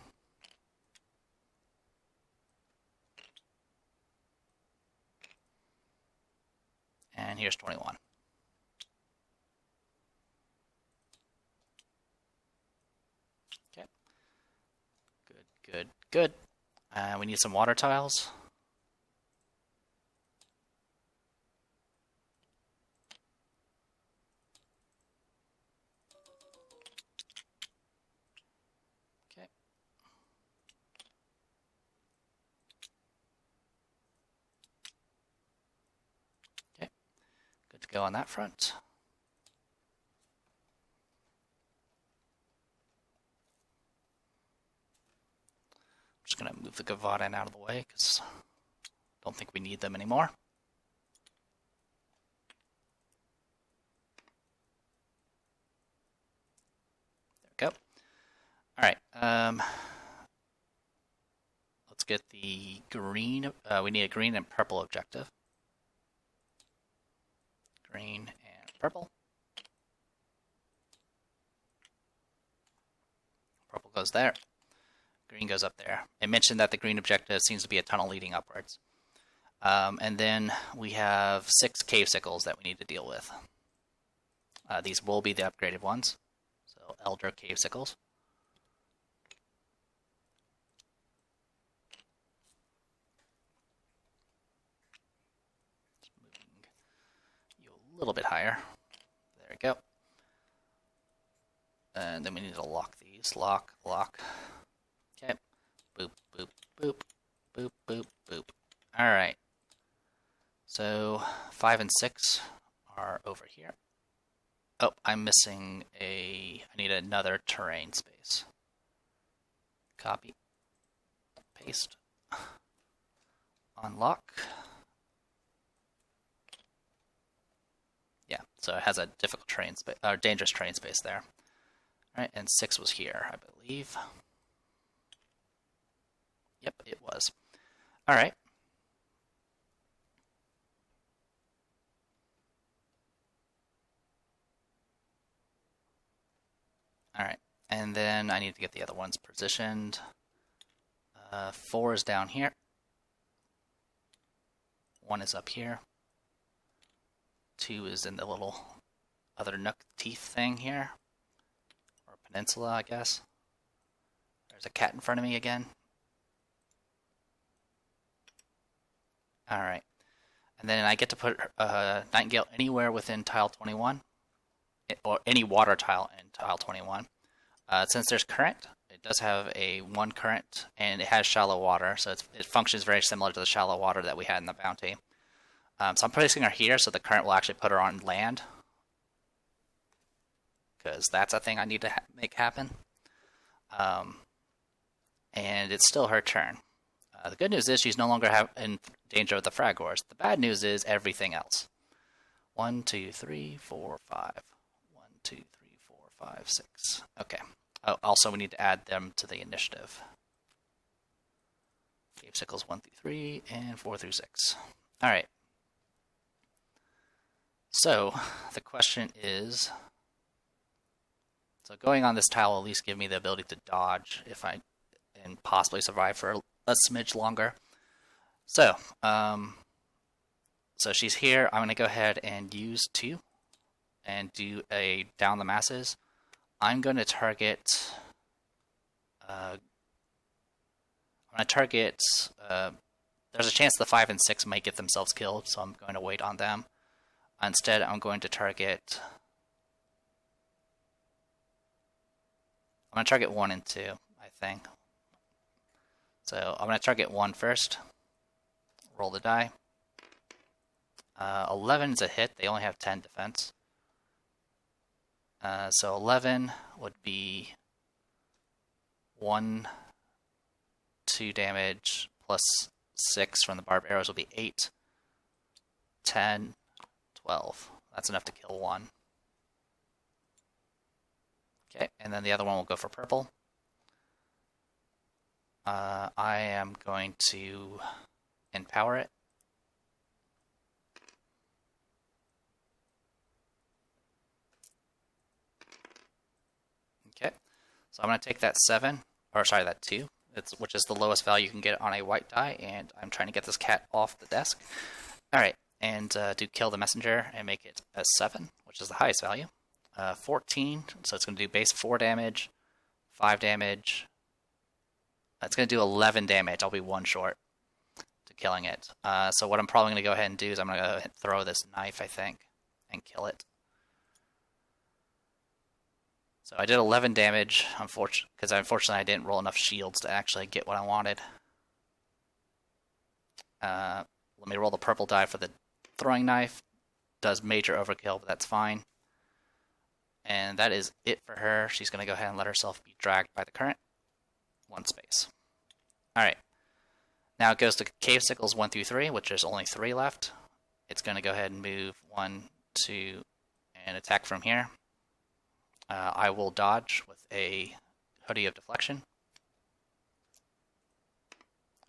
S1: and here's 21. Okay, good. We need some water tiles. Go on that front. I'm just going to move the Gavadan out of the way because I don't think we need them anymore. There we go. Alright, let's get the green. We need a green and purple objective. Green and purple. Purple goes there. Green goes up there. It mentioned that the green objective seems to be a tunnel leading upwards. And then we have 6 cave sickles that we need to deal with. These will be the upgraded ones. So Elder cave sickles. A little bit higher. There we go. And then we need to lock these. Lock, lock. Okay. Boop, boop, boop. Boop, boop, boop. Alright. So 5 and 6 are over here. Oh, I'm missing I need another terrain space. Copy. Paste. Unlock. Yeah, so it has a difficult terrain space, or dangerous terrain space there. Alright, and 6 was here, I believe. Yep, it was. Alright. Alright, and then I need to get the other ones positioned. 4 is down here. 1 is up here. 2 is in the little other nook teeth thing here. Or peninsula, I guess. There's a cat in front of me again. Alright. And then I get to put Nightingale anywhere within tile 21. Or any water tile in tile 21. Since there's current, it does have a 1 current, and it has shallow water, so it functions very similar to the shallow water that we had in the bounty. So I'm placing her here, so the current will actually put her on land, because that's a thing I need to make happen. And it's still her turn. The good news is she's no longer in danger of the frag wars. The bad news is everything else. 1, 2, 3, 4, 5. 1, 2, 3, 4, 5, 6. Okay. Oh, also, we need to add them to the initiative. Cave Sickles 1 through 3 and 4 through 6. All right. So the question is, so going on this tile will at least give me the ability to dodge and possibly survive for a smidge longer. So, so she's here. I'm going to go ahead and use 2 and do a down the masses. I'm going to target. There's a chance the 5 and 6 might get themselves killed, so I'm going to wait on them. Instead, I'm going to target. I'm going to target 1 and 2, I think. So I'm going to target 1 first. Roll the die. 11 is a hit. They only have 10 defense. So 11 would be 1, 2 damage plus 6 from the barbed arrows will be 8, 10, 12. That's enough to kill 1. Okay, and then the other one will go for purple. I am going to empower it. Okay, so I'm going to take that 7, or sorry, that 2, which is the lowest value you can get on a white die, and I'm trying to get this cat off the desk. Alright, and do kill the messenger and make it a 7, which is the highest value. 14, so it's going to do base 4 damage, 5 damage. It's going to do 11 damage. I'll be 1 short to killing it. So what I'm probably going to go ahead and do is I'm going to throw this knife, I think, and kill it. So I did 11 damage, because unfortunately I didn't roll enough shields to actually get what I wanted. Let me roll the purple die for the throwing knife. Does major overkill, but that's fine. And that is it for her. She's going to go ahead and let herself be dragged by the current. 1 space. Alright. Now it goes to Cave Sickles 1 through 3, which there's only 3 left. It's going to go ahead and move 1, 2, and attack from here. I will dodge with a Hoodie of Deflection.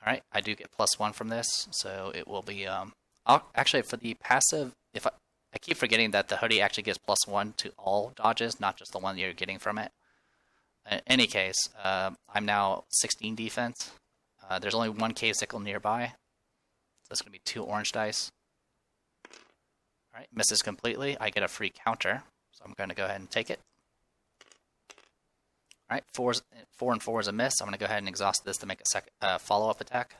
S1: Alright, I do get +1 from this, so it will be... actually, for the passive, I keep forgetting that the Hoodie actually gives +1 to all dodges, not just the one you're getting from it. In any case, I'm now 16 defense. There's only 1 Cave Sickle nearby, so that's going to be 2 orange dice. Alright, misses completely. I get a free counter, so I'm going to go ahead and take it. Alright, 4 and 4 is a miss. I'm going to go ahead and exhaust this to make a follow-up attack.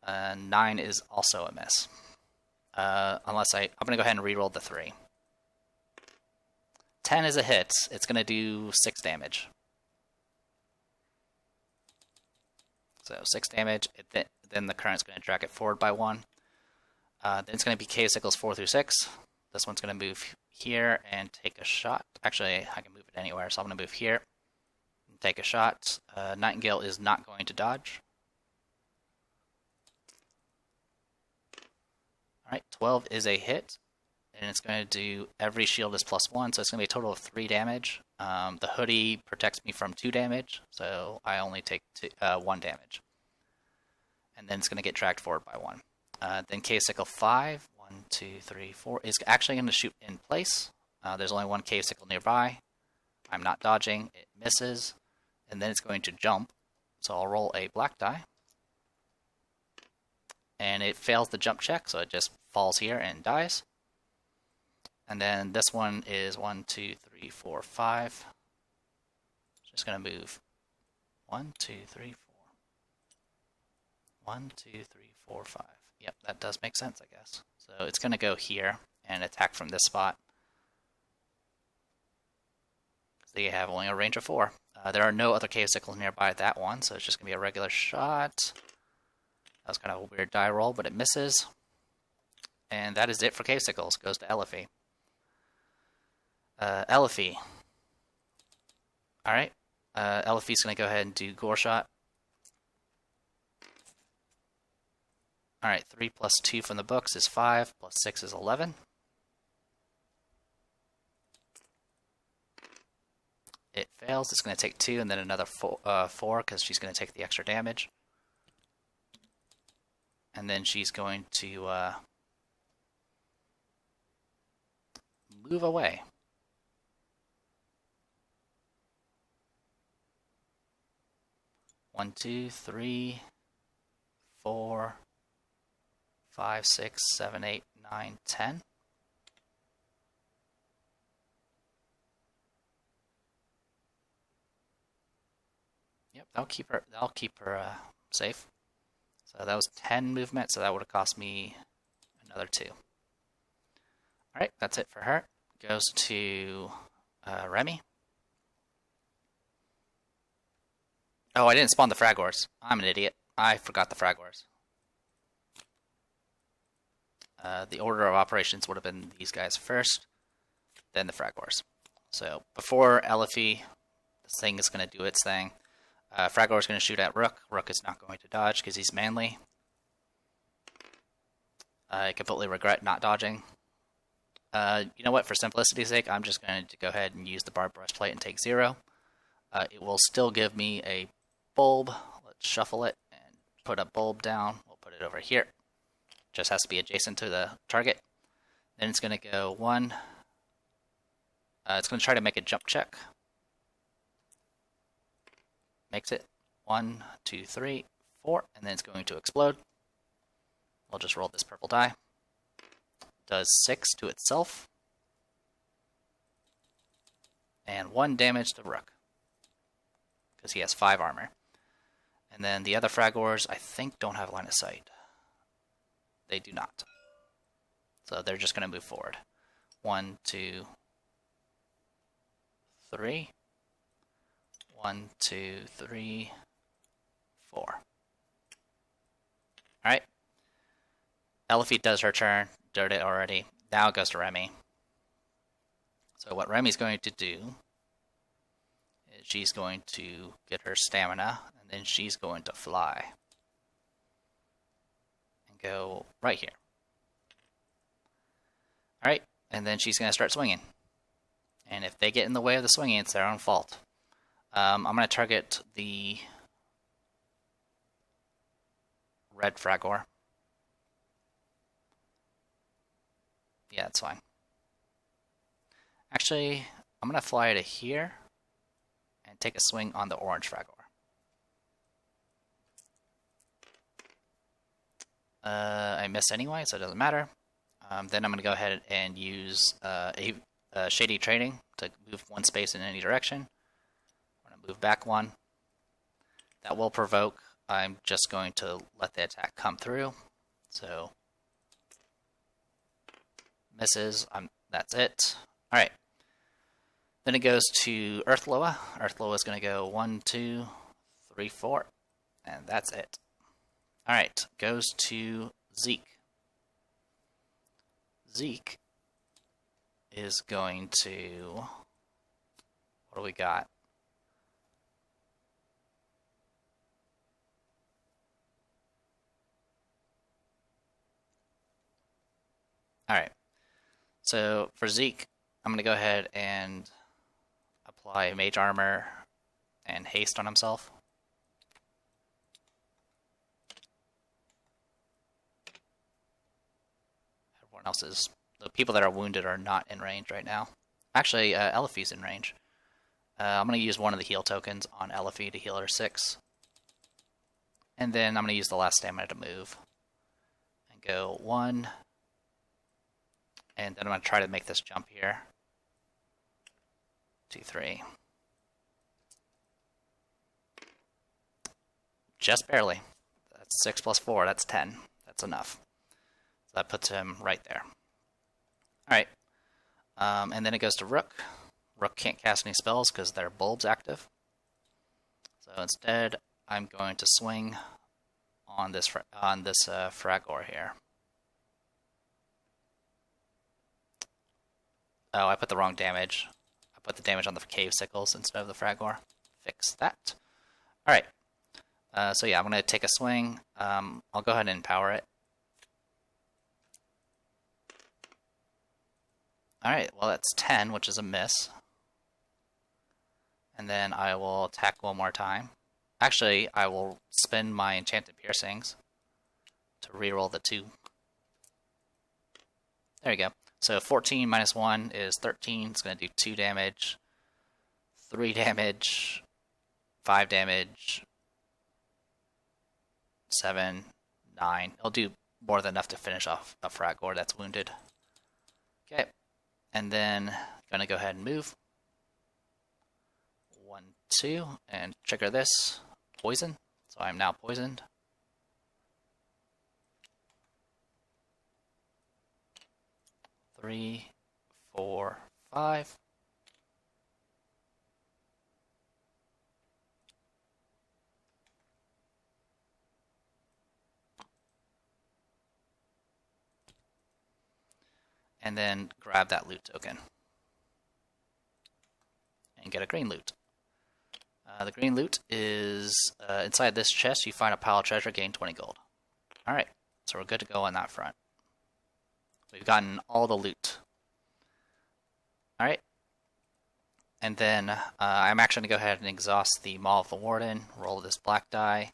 S1: 9 is also a miss. I'm going to go ahead and reroll the 3. 10 is a hit. It's going to do 6 damage. So 6 damage. Then the current's going to drag it forward by 1. Then it's going to be Cave Sickles 4 through 6. This one's going to move here and take a shot. Actually, I can move it anywhere, so I'm going to move here and take a shot. Nightingale is not going to dodge. Alright, 12 is a hit. And it's going to do every shield is +1, so it's going to be a total of 3 damage. The hoodie protects me from 2 damage, so I only take 1 damage. And then it's going to get dragged forward by 1. Then Cave Sickle 5, 1, 2, 3, 4, is actually going to shoot in place. There's only one Cave Sickle nearby. I'm not dodging, it misses, and then it's going to jump. So I'll roll a black die. And it fails the jump check, so it just falls here and dies. And then this one is 1, 2, 3, 4, 5. Just going to move 1, 2, 3, 4. 1, 2, 3, 4, 5. Yep, that does make sense, I guess. So it's going to go here and attack from this spot. They have only a range of 4. There are no other Cave Sickles nearby at that one, so it's just going to be a regular shot. That was kind of a weird die roll, but it misses. And that is it for Cave Sickles. Goes to Elfie. Elfie. Alright. Elfie's going to go ahead and do Gore Shot. Alright, 3 plus 2 from the books is 5, plus 6 is 11. It fails. It's going to take 2 and then another 4 because she's going to take the extra damage. And then she's going to move away. 1, 2, 3, 4, 5, 6, 7, 8, 9, 10. Yep, that'll keep her safe. So that was 10 movement, so that would have cost me another 2. Alright, that's it for her. Goes to Remy. Oh, I didn't spawn the Fragors. I'm an idiot. I forgot the Fragors. The order of operations would have been these guys first, then the Fragors. So before Elfie, this thing is going to do its thing. Fragor is going to shoot at Rook. Rook is not going to dodge because he's manly. I completely regret not dodging. You know what? For simplicity's sake, I'm just going to go ahead and use the barbed breastplate and take 0. It will still give me a bulb. Let's shuffle it and put a bulb down. We'll put it over here. Just has to be adjacent to the target. Then it's going to go 1. It's going to try to make a jump check. Makes it 1, 2, 3, 4, and then it's going to explode. We'll just roll this purple die. Does 6 to itself. And 1 damage to Rook, because he has 5 armor. And then the other Fragors, I think, don't have line of sight. They do not. So they're just going to move forward. 1, 2, 3. 1, 2, 3, 4. Alright. Elfie does her turn. Did it already. Now it goes to Remy. So what Remy's going to do is she's going to get her stamina, and then she's going to fly. And go right here. Alright, and then she's going to start swinging. And if they get in the way of the swinging, it's their own fault. I'm going to target the red Fragor. Yeah, it's fine. Actually, I'm going to fly to here and take a swing on the orange Fragor. I miss anyway, so it doesn't matter. Then I'm going to go ahead and use Shady Trading to move 1 space in any direction. I'm going to move back 1. That will provoke. I'm just going to let the attack come through. So, misses. That's it. Alright. Then it goes to Earthloa. Earthloa is going to go 1, 2, 3, 4, and that's it. Alright, goes to Zeke. Zeke is going to... What do we got? Alright, so for Zeke, I'm going to go ahead and apply Mage Armor and Haste on himself. Everyone else is... The people that are wounded are not in range right now. Actually, Elfie's in range. I'm going to use one of the heal tokens on Elfie to heal her 6. And then I'm going to use the last stamina to move. And go 1. And then I'm going to try to make this jump here. 2, 3. Just barely. That's 6 plus 4, that's 10. That's enough. So that puts him right there. Alright. And then it goes to Rook. Rook can't cast any spells because their bulb's active. So instead, I'm going to swing on this Fragor here. Oh, I put the wrong damage. I put the damage on the Cave Sickles instead of the Fragor. Fix that. Alright. So yeah, I'm going to take a swing. I'll go ahead and empower it. Alright, well that's 10, which is a miss. And then I will attack one more time. Actually, I will spend my Enchanted Piercings to reroll the 2. There you go. So 14 minus 1 is 13. It's going to do 2 damage, 3 damage, 5 damage, 7, 9. It'll do more than enough to finish off a Fragor that's wounded. Okay. And then going to go ahead and move. 1, 2, and trigger this. Poison. So I'm now poisoned. Three, 4, 5. And then grab that loot token. And get a green loot. The green loot is inside this chest. You find a pile of treasure, gain 20 gold. Alright, so we're good to go on that front. We've gotten all the loot. Alright. And then I'm actually going to go ahead and exhaust the Maw of the Warden, roll this black die,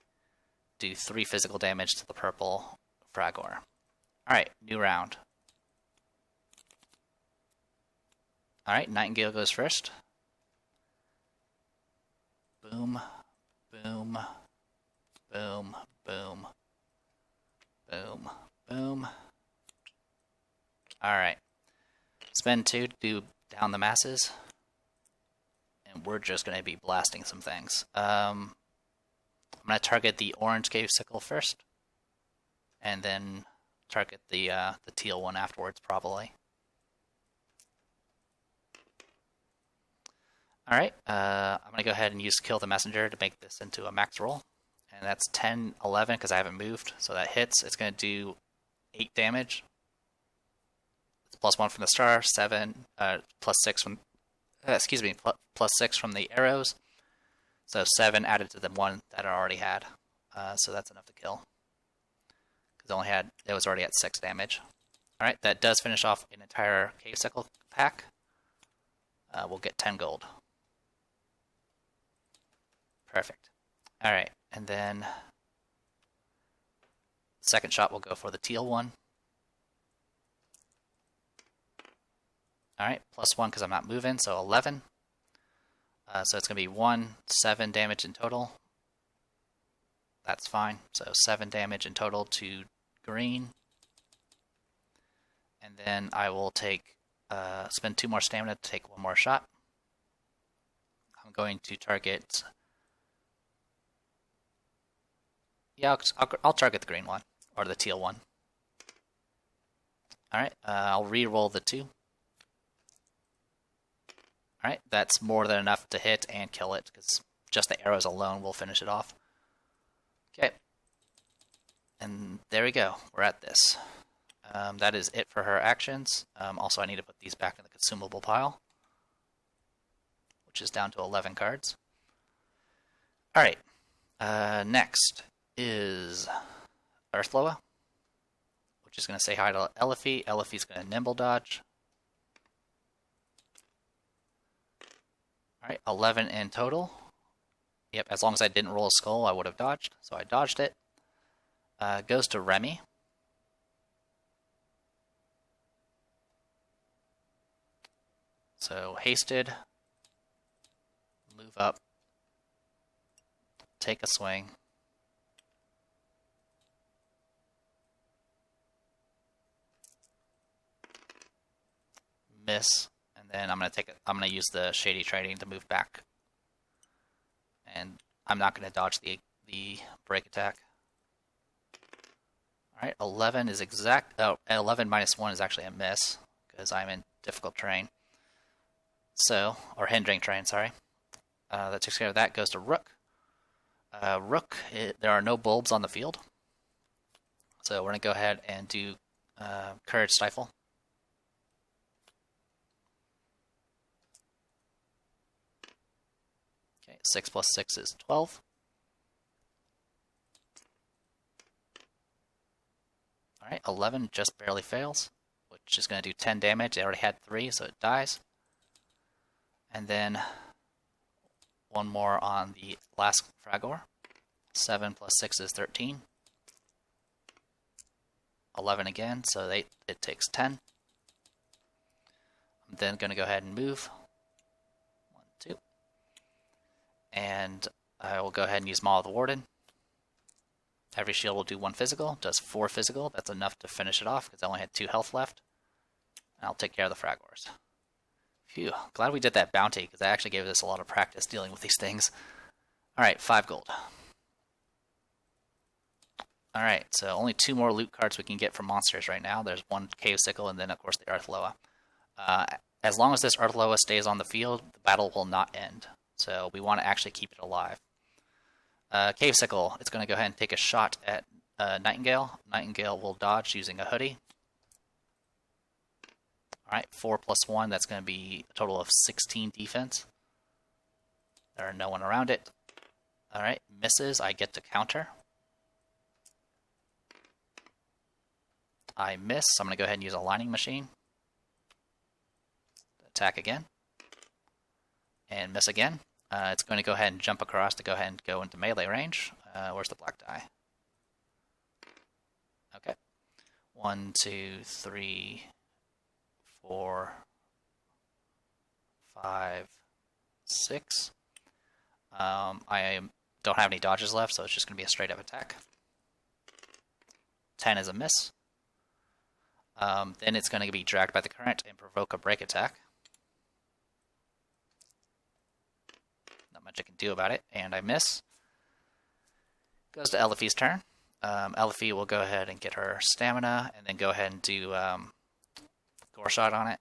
S1: do 3 physical damage to the purple Fragor. Alright, new round. Alright, Nightingale goes first. Boom, boom, boom, boom, boom, boom. Alright. Spend 2 to do down the masses. And we're just going to be blasting some things. I'm going to target the orange Cave Sickle first. And then target the teal one afterwards, probably. Alright, I'm going to go ahead and use Kill the Messenger to make this into a max roll. And that's 10, 11 because I haven't moved, so that hits. It's going to do 8 damage. It's plus 1 from the star, 7, plus 6 from, plus 6 from the arrows. So 7 added to the 1 that I already had. So that's enough to kill. Because it was already at 6 damage. Alright, that does finish off an entire Cave Sickle pack. We'll get 10 gold. Perfect. Alright, and then second shot will go for the teal one. Alright, plus 1 because I'm not moving, so 11. So it's going to be 1, 7 damage in total. That's fine. So 7 damage in total to green. And then I will take spend 2 more stamina to take 1 more shot. I'm going to target... Yeah, I'll target the green one, or the teal one. Alright, I'll re-roll the 2. Alright, that's more than enough to hit and kill it, because just the arrows alone will finish it off. Okay. And there we go. We're at this. That is it for her actions. Also, I need to put these back in the consumable pile, which is down to 11 cards. Alright. Next is Earthloa, which is going to say hi to Elfie. Elfie's going to nimble dodge. Alright, 11 in total. Yep, as long as I didn't roll a skull, I would have dodged. So I dodged it. Goes to Remy. So hasted. Move up. Take a swing. Miss. And then I'm gonna use the Shady Trading to move back. And I'm not gonna dodge the break attack. Alright, 11 is exact. Oh, 11 minus 1 is actually a miss, because I'm in difficult terrain. So, or hindering terrain, sorry. That takes care of that. Goes to Rook. Rook, there are no bulbs on the field. So we're going to go ahead and do Courage Stifle. Okay, 6 plus 6 is 12. Alright, 11 just barely fails, which is going to do 10 damage. It already had 3, so it dies. And then one more on the last Fragor. 7 plus 6 is 13. 11 again, so it takes 10. I'm then going to go ahead and move. 1, 2. And I will go ahead and use Maw of the Warden. Every shield will do 1 physical, does 4 physical. That's enough to finish it off, because I only had 2 health left. And I'll take care of the Fragors. Phew, glad we did that bounty, because that actually gave us a lot of practice dealing with these things. Alright, 5 gold. Alright, so only 2 more loot cards we can get from monsters right now. There's 1 Cave Sickle, and then, of course, the Earthloa. As long as this Earthloa stays on the field, the battle will not end. So we want to actually keep it alive. Cave Sickle, it's going to go ahead and take a shot at Nightingale. Nightingale will dodge using a hoodie. Alright, 4 plus 1, that's going to be a total of 16 defense. There are no one around it. Alright, misses, I get to counter. I miss, so I'm going to go ahead and use a Lining Machine. Attack again. And miss again. It's going to go ahead and jump across to go ahead and go into melee range. Where's the black die? Okay. 1, 2, 3... 4, 5, 6. I don't have any dodges left, so it's just going to be a straight up attack. 10 is a miss. Then it's going to be dragged by the current and provoke a break attack. Not much I can do about it, and I miss. Goes to Elfie's turn. Elfie will go ahead and get her stamina, and then go ahead and do Gore Shot on it.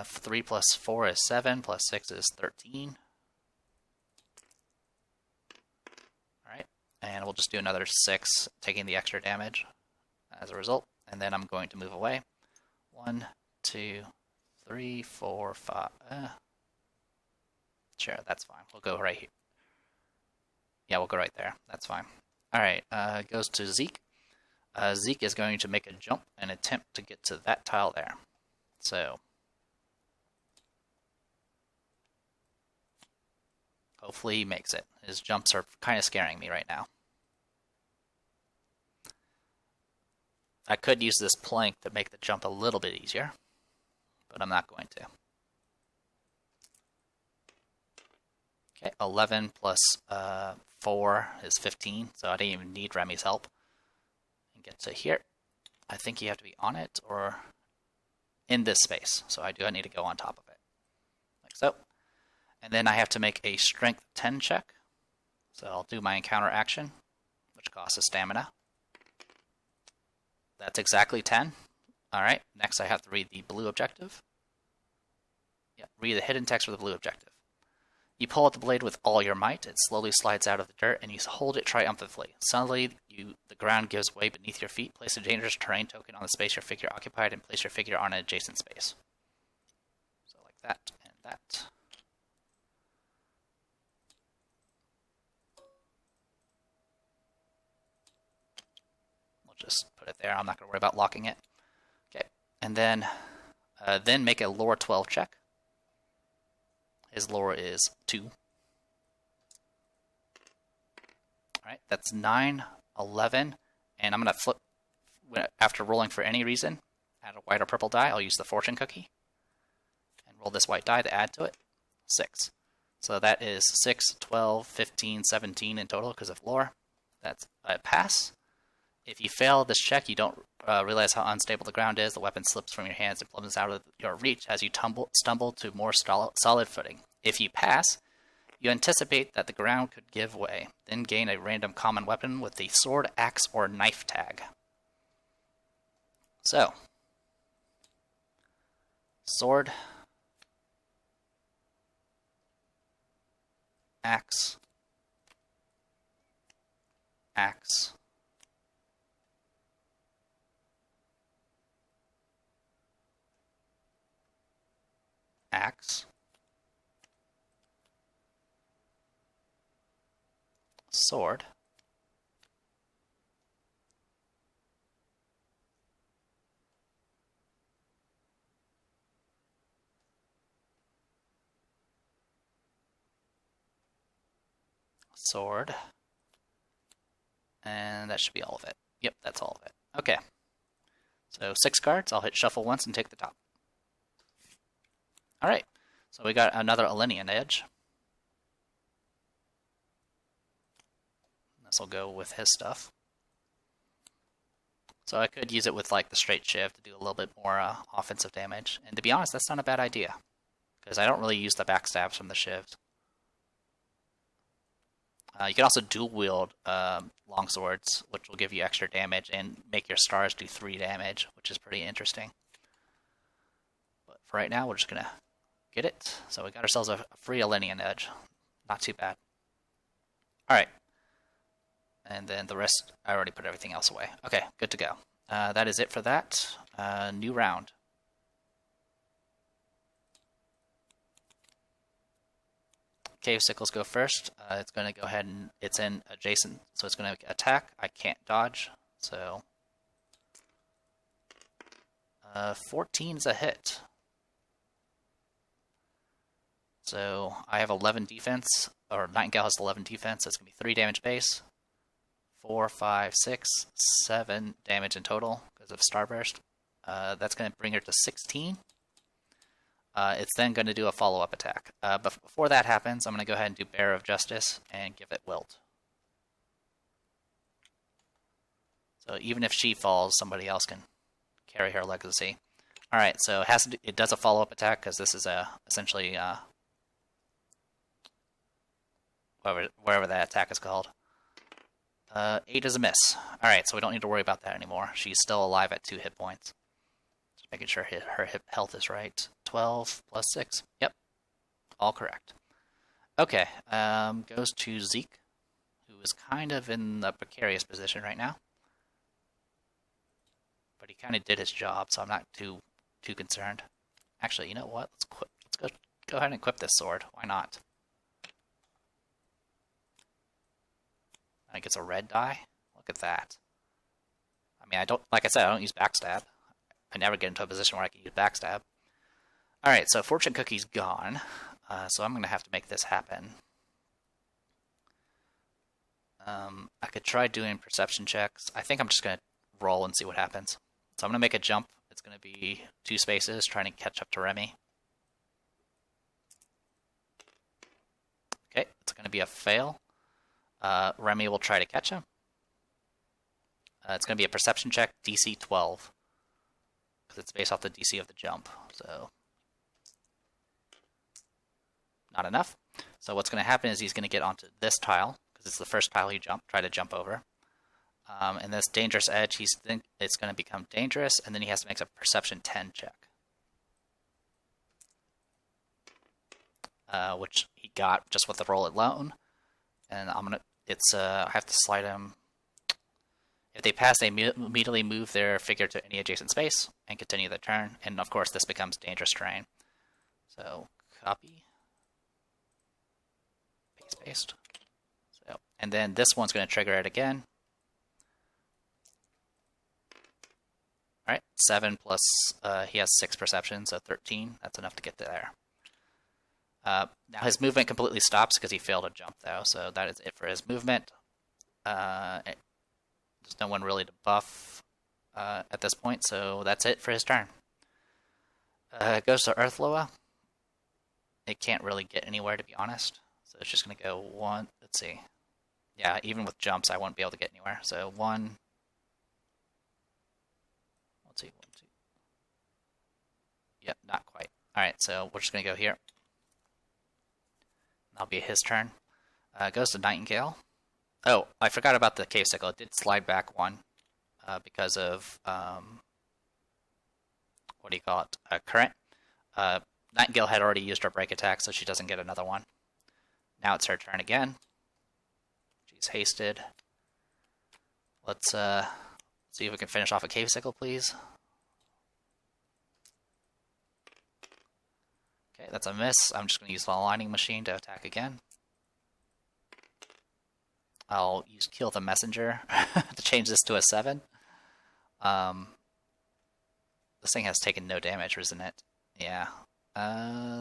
S1: 3 plus 4 is 7, plus 6 is 13. Alright, and we'll just do another 6, taking the extra damage as a result. And then I'm going to move away. 1, 2, 3, 4, 5. Sure, that's fine. We'll go right here. Yeah, we'll go right there. That's fine. Alright, goes to Zeke. Zeke is going to make a jump and attempt to get to that tile there. So, hopefully he makes it. His jumps are kind of scaring me right now. I could use this plank to make the jump a little bit easier, but I'm not going to. Okay, 11 plus 4 is 15, so I didn't even need Remy's help. And get to here. I think you have to be on it or in this space, so I need to go on top of it, like so. And then I have to make a strength 10 check. So I'll do my encounter action, which costs a stamina. That's exactly 10. Alright, next I have to read the blue objective. Yeah, read the hidden text for the blue objective. You pull at the blade with all your might. It slowly slides out of the dirt, and you hold it triumphantly. Suddenly, the ground gives way beneath your feet. Place a dangerous terrain token on the space your figure occupied, and place your figure on an adjacent space. So like that and that. We'll just put it there. I'm not going to worry about locking it. Okay, and then make a lore 12 check. His lore is 2. Alright, that's 9, 11, and I'm going to flip, after rolling for any reason, add a white or purple die. I'll use the fortune cookie, and roll this white die to add to it, 6. So that is 6, 12, 15, 17 in total because of lore. That's a pass. If you fail this check, you don't realize how unstable the ground is. The weapon slips from your hands and plummets out of your reach as you stumble to more solid footing. If you pass, you anticipate that the ground could give way, then gain a random common weapon with the sword, axe, or knife tag. So, sword, axe, axe, axe, sword, sword, and that should be all of it. Yep, that's all of it. Okay, so 6 cards. I'll hit shuffle once and take the top. Alright, so we got another Elenian Edge. This will go with his stuff. So I could use it with like the straight shiv to do a little bit more offensive damage. And to be honest, that's not a bad idea, because I don't really use the backstabs from the shivs. You can also dual wield longswords, which will give you extra damage and make your stars do 3 damage, which is pretty interesting. But for right now, we're just going to get it. So we got ourselves a free Elenian Edge. Not too bad. Alright. And then the rest, I already put everything else away. Okay, good to go. That is it for that. New round. Cave Sickles go first. It's going to go ahead and it's in adjacent, so it's going to attack. I can't dodge, so 14 is a hit. So I have 11 defense, or Nightingale has 11 defense. That's going to be 3 damage base, 4, 5, 6, 7 damage in total because of Starburst. That's going to bring her to 16. It's then going to do a follow-up attack. But before that happens, I'm going to go ahead and do Bearer of Justice and give it Wilt. So even if she falls, somebody else can carry her legacy. Alright, so it does a follow-up attack because this is essentially whatever that attack is called. 8 is a miss. Alright, so we don't need to worry about that anymore. She's still alive at 2 hit points. Just making sure her health is right. 12 plus 6. Yep. All correct. Okay, goes to Zeke, who is kind of in a precarious position right now. But he kind of did his job, so I'm not too concerned. Actually, you know what? Let's go ahead and equip this sword. Why not? I think it's a red die. Look at that. I mean, like I said, I don't use backstab. I never get into a position where I can use backstab. Alright, so Fortune Cookie's gone. So I'm going to have to make this happen. I could try doing perception checks. I think I'm just going to roll and see what happens. So I'm going to make a jump. It's going to be 2 spaces, trying to catch up to Remy. Okay, it's going to be a fail. Remy will try to catch him. It's going to be a perception check, DC 12. Because it's based off the DC of the jump. So, not enough. So what's going to happen is he's going to get onto this tile, because it's the first tile he try to jump over. And this dangerous edge, it's going to become dangerous, and then he has to make a perception 10 check. which he got just with the roll alone. And I have to slide him. If they pass, they immediately move their figure to any adjacent space and continue the turn. And of course, this becomes dangerous terrain. So copy, paste. So, and then this one's going to trigger it again. All right, 7 plus he has 6 perception, so 13. That's enough to get there. Now his movement completely stops because he failed a jump, though. So that is it for his movement. There's no one really to buff at this point, so that's it for his turn. It goes to Earthloa. It can't really get anywhere, to be honest. So it's just going to go 1. Let's see. Yeah, even with jumps, I won't be able to get anywhere. So 1. Let's see. 1, 2. Yep, not quite. All right, so we're just going to go here. That'll be his turn. It goes to Nightingale. Oh, I forgot about the Cave Sickle. It did slide back 1 because of, what do you call it, current. Nightingale had already used her break attack, so she doesn't get another one. Now it's her turn again. She's hasted. Let's see if we can finish off a Cave Sickle, please. Okay, that's a miss. I'm just going to use the Aligning Machine to attack again. I'll use Kill the Messenger to change this to a 7. This thing has taken no damage, isn't it? Yeah.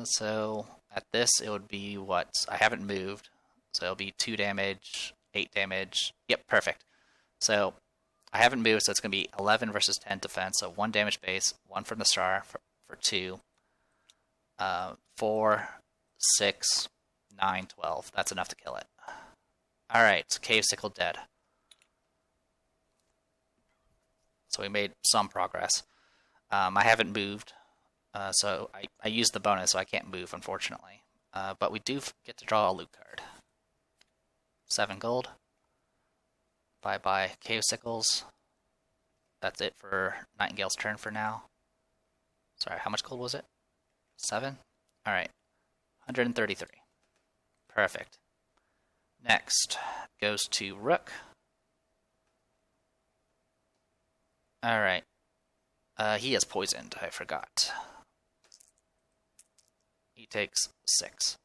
S1: So at this, it would be what? I haven't moved. So it'll be 2 damage, 8 damage. Yep, perfect. So I haven't moved, so it's going to be 11 versus 10 defense. So 1 damage base, 1 from the star for 2. 4, 6, 9, 12. That's enough to kill it. Alright, Cave Sickle dead. So we made some progress. I haven't moved, so I used the bonus, so I can't move, unfortunately. But we do get to draw a loot card. 7 gold. Bye-bye Cave Sickles. That's it for Nightingale's turn for now. Sorry, how much gold was it? 7? Alright, 133. Perfect. Next goes to Rook. Alright. He is poisoned, I forgot. He takes 6.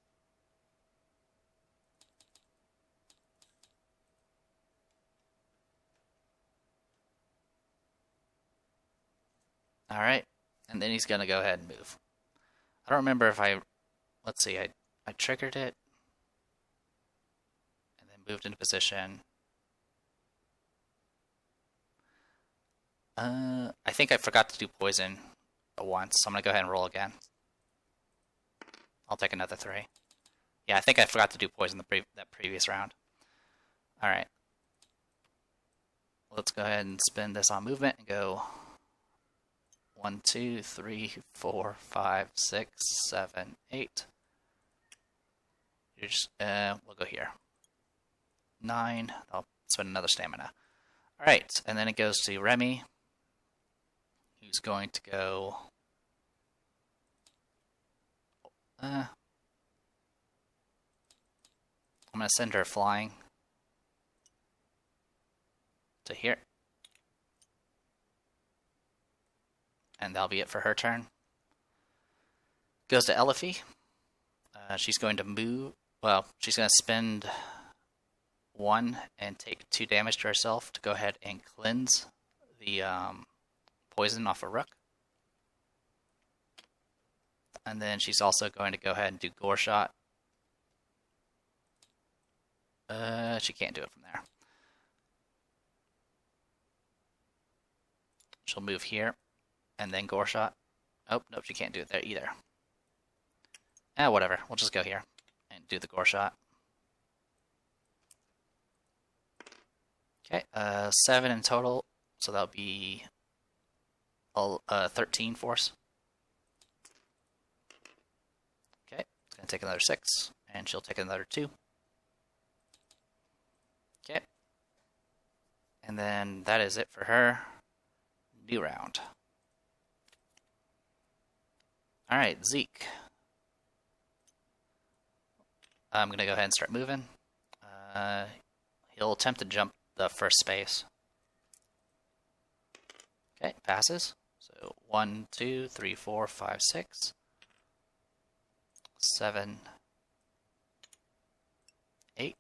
S1: Alright, and then he's going to go ahead and move. I don't remember if let's see, I triggered it, and then moved into position. I think I forgot to do poison once, so I'm going to go ahead and roll again. I'll take another 3. Yeah, I think I forgot to do poison that previous round. Alright. Let's go ahead and spin this on movement and go 1, 2, 3, 4, 5, 6, 7, 8. We'll go here. 9. I'll spend another stamina. Alright, and then it goes to Remy, who's going to go... I'm going to send her flying to here. And that'll be it for her turn. Goes to Elfie. She's going to move... Well, she's going to spend 1 and take 2 damage to herself to go ahead and cleanse the poison off of Rook. And then she's also going to go ahead and do Gore Shot. She can't do it from there. She'll move here and then Gore Shot. Oh, nope, she can't do it there either. Whatever. We'll just go here and do the Gore Shot. Okay, 7 in total, so that'll be 13 force. Okay, it's going to take another 6, and she'll take another 2. Okay. And then that is it for her. New round. Alright, Zeke. I'm going to go ahead and start moving. He'll attempt to jump the first space. Okay, passes. So 1, 2, 3, 4, 5, 6, 7, 8.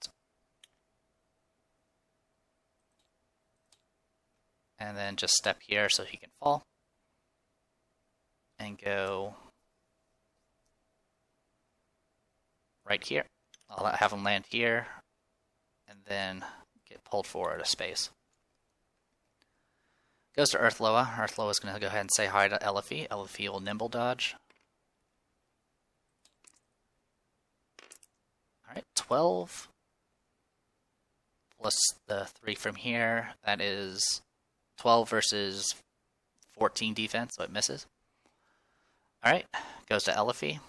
S1: And then just step here so he can fall. And go right here. I'll have him land here, and then get pulled forward a space. Goes to Earthloa. Earthloa's going to go ahead and say hi to Elfie. Elfie will nimble dodge. Alright, 12 plus the 3 from here. That is 12 versus 14 defense, so it misses. Alright, goes to Elfie.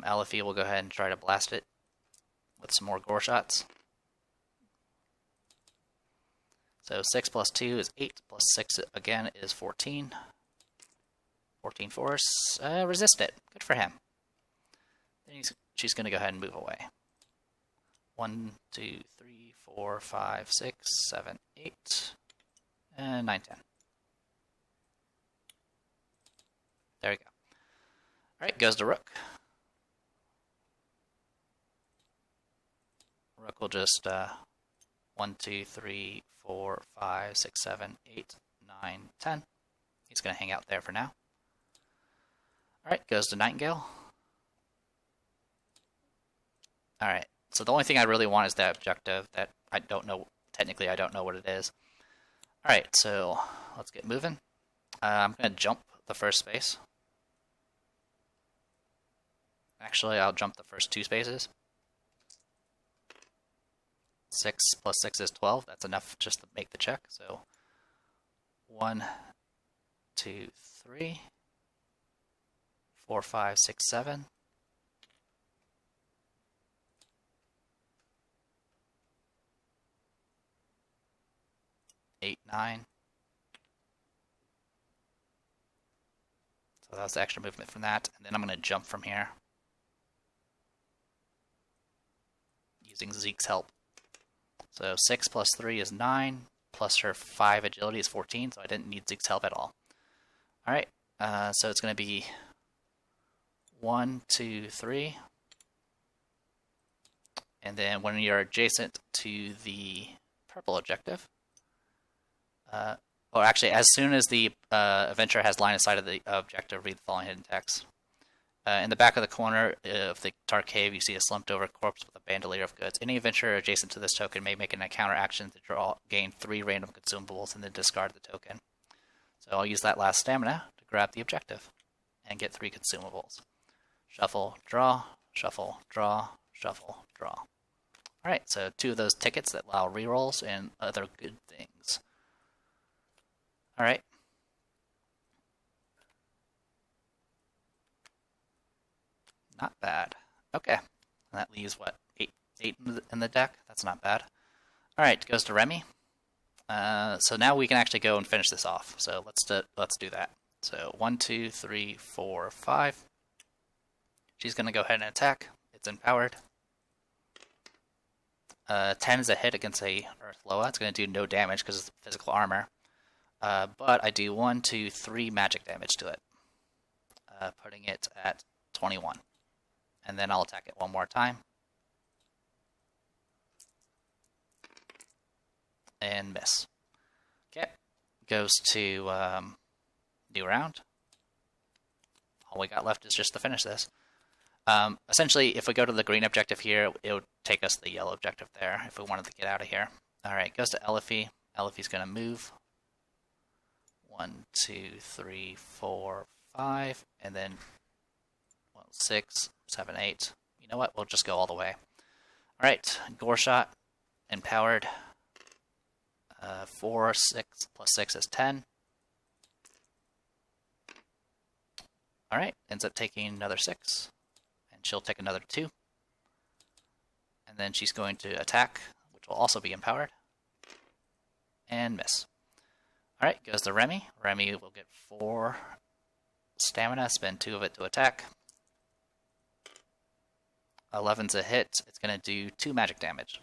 S1: Elfie will go ahead and try to blast it with some more gore shots. So 6 plus 2 is 8, plus 6 again is 14. 14 force. Resist it. Good for him. Then she's going to go ahead and move away. 1, 2, 3, 4, 5, 6, 7, 8, and 9, 10. There we go. Alright, goes to Rook. Rook will just 1, 2, 3, 4, 5, 6, 7, 8, 9, 10. He's going to hang out there for now. Alright, goes to Nightingale. Alright, so the only thing I really want is that objective that I don't know, technically I don't know what it is. Alright, so let's get moving. I'm going to jump the first space. Actually, I'll jump the first 2 spaces. 6 plus 6 is 12. That's enough just to make the check. So 1, 2, 3, 4, 5, 6, 7. 8, 9. So that's the extra movement from that. And then I'm going to jump from here using Zeke's help. So 6 plus 3 is 9, plus her 5 agility is 14, so I didn't need Zeke's help at all. Alright, so it's going to be 1, 2, 3. And then when you're adjacent to the purple objective, or actually, as soon as the adventurer has line of sight of the objective, read the following hidden text. In the back of the corner of the dark cave, you see a slumped over corpse with a bandolier of goods. Any adventurer adjacent to this token may make an encounter action to gain 3 random consumables and then discard the token. So I'll use that last stamina to grab the objective and get 3 consumables. Shuffle, draw, shuffle, draw, shuffle, draw. Alright, so 2 of those tickets that allow rerolls and other good things. Alright. Not bad. Okay. And that leaves, what, 8 in the deck? That's not bad. Alright, goes to Remy. So now we can actually go and finish this off. So let's do that. So 1, 2, 3, 4, 5. She's going to go ahead and attack. It's empowered. 10 is a hit against a Earthloa. It's going to do no damage because it's physical armor. But I do 1, 2, 3 magic damage to it. Putting it at 21. And then I'll attack it one more time. And miss. Okay. Goes to new round. All we got left is just to finish this. Essentially, if we go to the green objective here, it would take us to the yellow objective there if we wanted to get out of here. Alright, goes to Elfie. Elfie's going to move. 1, 2, 3, 4, 5, and then 6, 7, 8. You know what? We'll just go all the way. Alright, Gore Shot, empowered. 4, 6, plus 6 is 10. Alright, ends up taking another 6. And she'll take another 2. And then she's going to attack, which will also be empowered. And miss. Alright, goes to Remy. Remy will get 4 stamina, spend 2 of it to attack. 11's a hit. It's going to do 2 magic damage,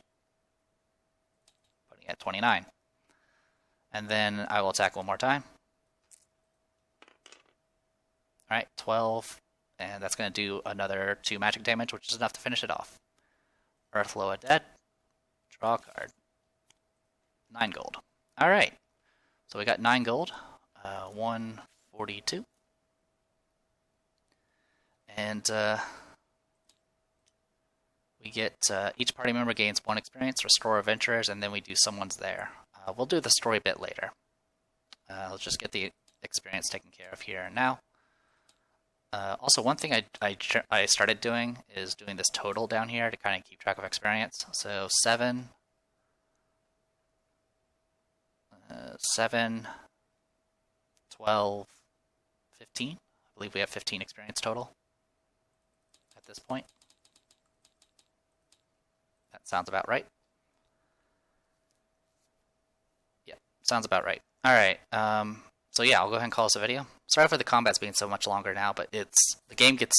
S1: putting it at 29. And then I will attack one more time. Alright, 12, and that's going to do another 2 magic damage, which is enough to finish it off. Earth Loa dead. Draw a card. 9 gold. Alright, so we got 9 gold, 142. And we get each party member gains 1 experience, restore adventurers, and then we do someone's there. We'll do the story bit later. Let's just get the experience taken care of here and now. Also, one thing I started doing is doing this total down here to kind of keep track of experience. So 7, 12, 15. I believe we have 15 experience total at this point. That sounds about right. Yeah, sounds about right. All right. So yeah, I'll go ahead and call this a video. Sorry for the combats being so much longer now, but the game gets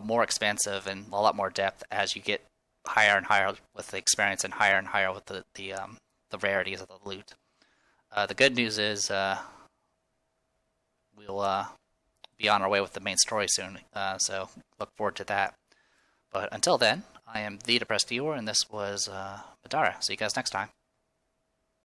S1: more expansive and a lot more depth as you get higher and higher with the experience and higher with the rarities of the loot. The good news is we'll be on our way with the main story soon, so look forward to that. But until then, I am the Depressed Viewer, and this was Middara. See you guys next time.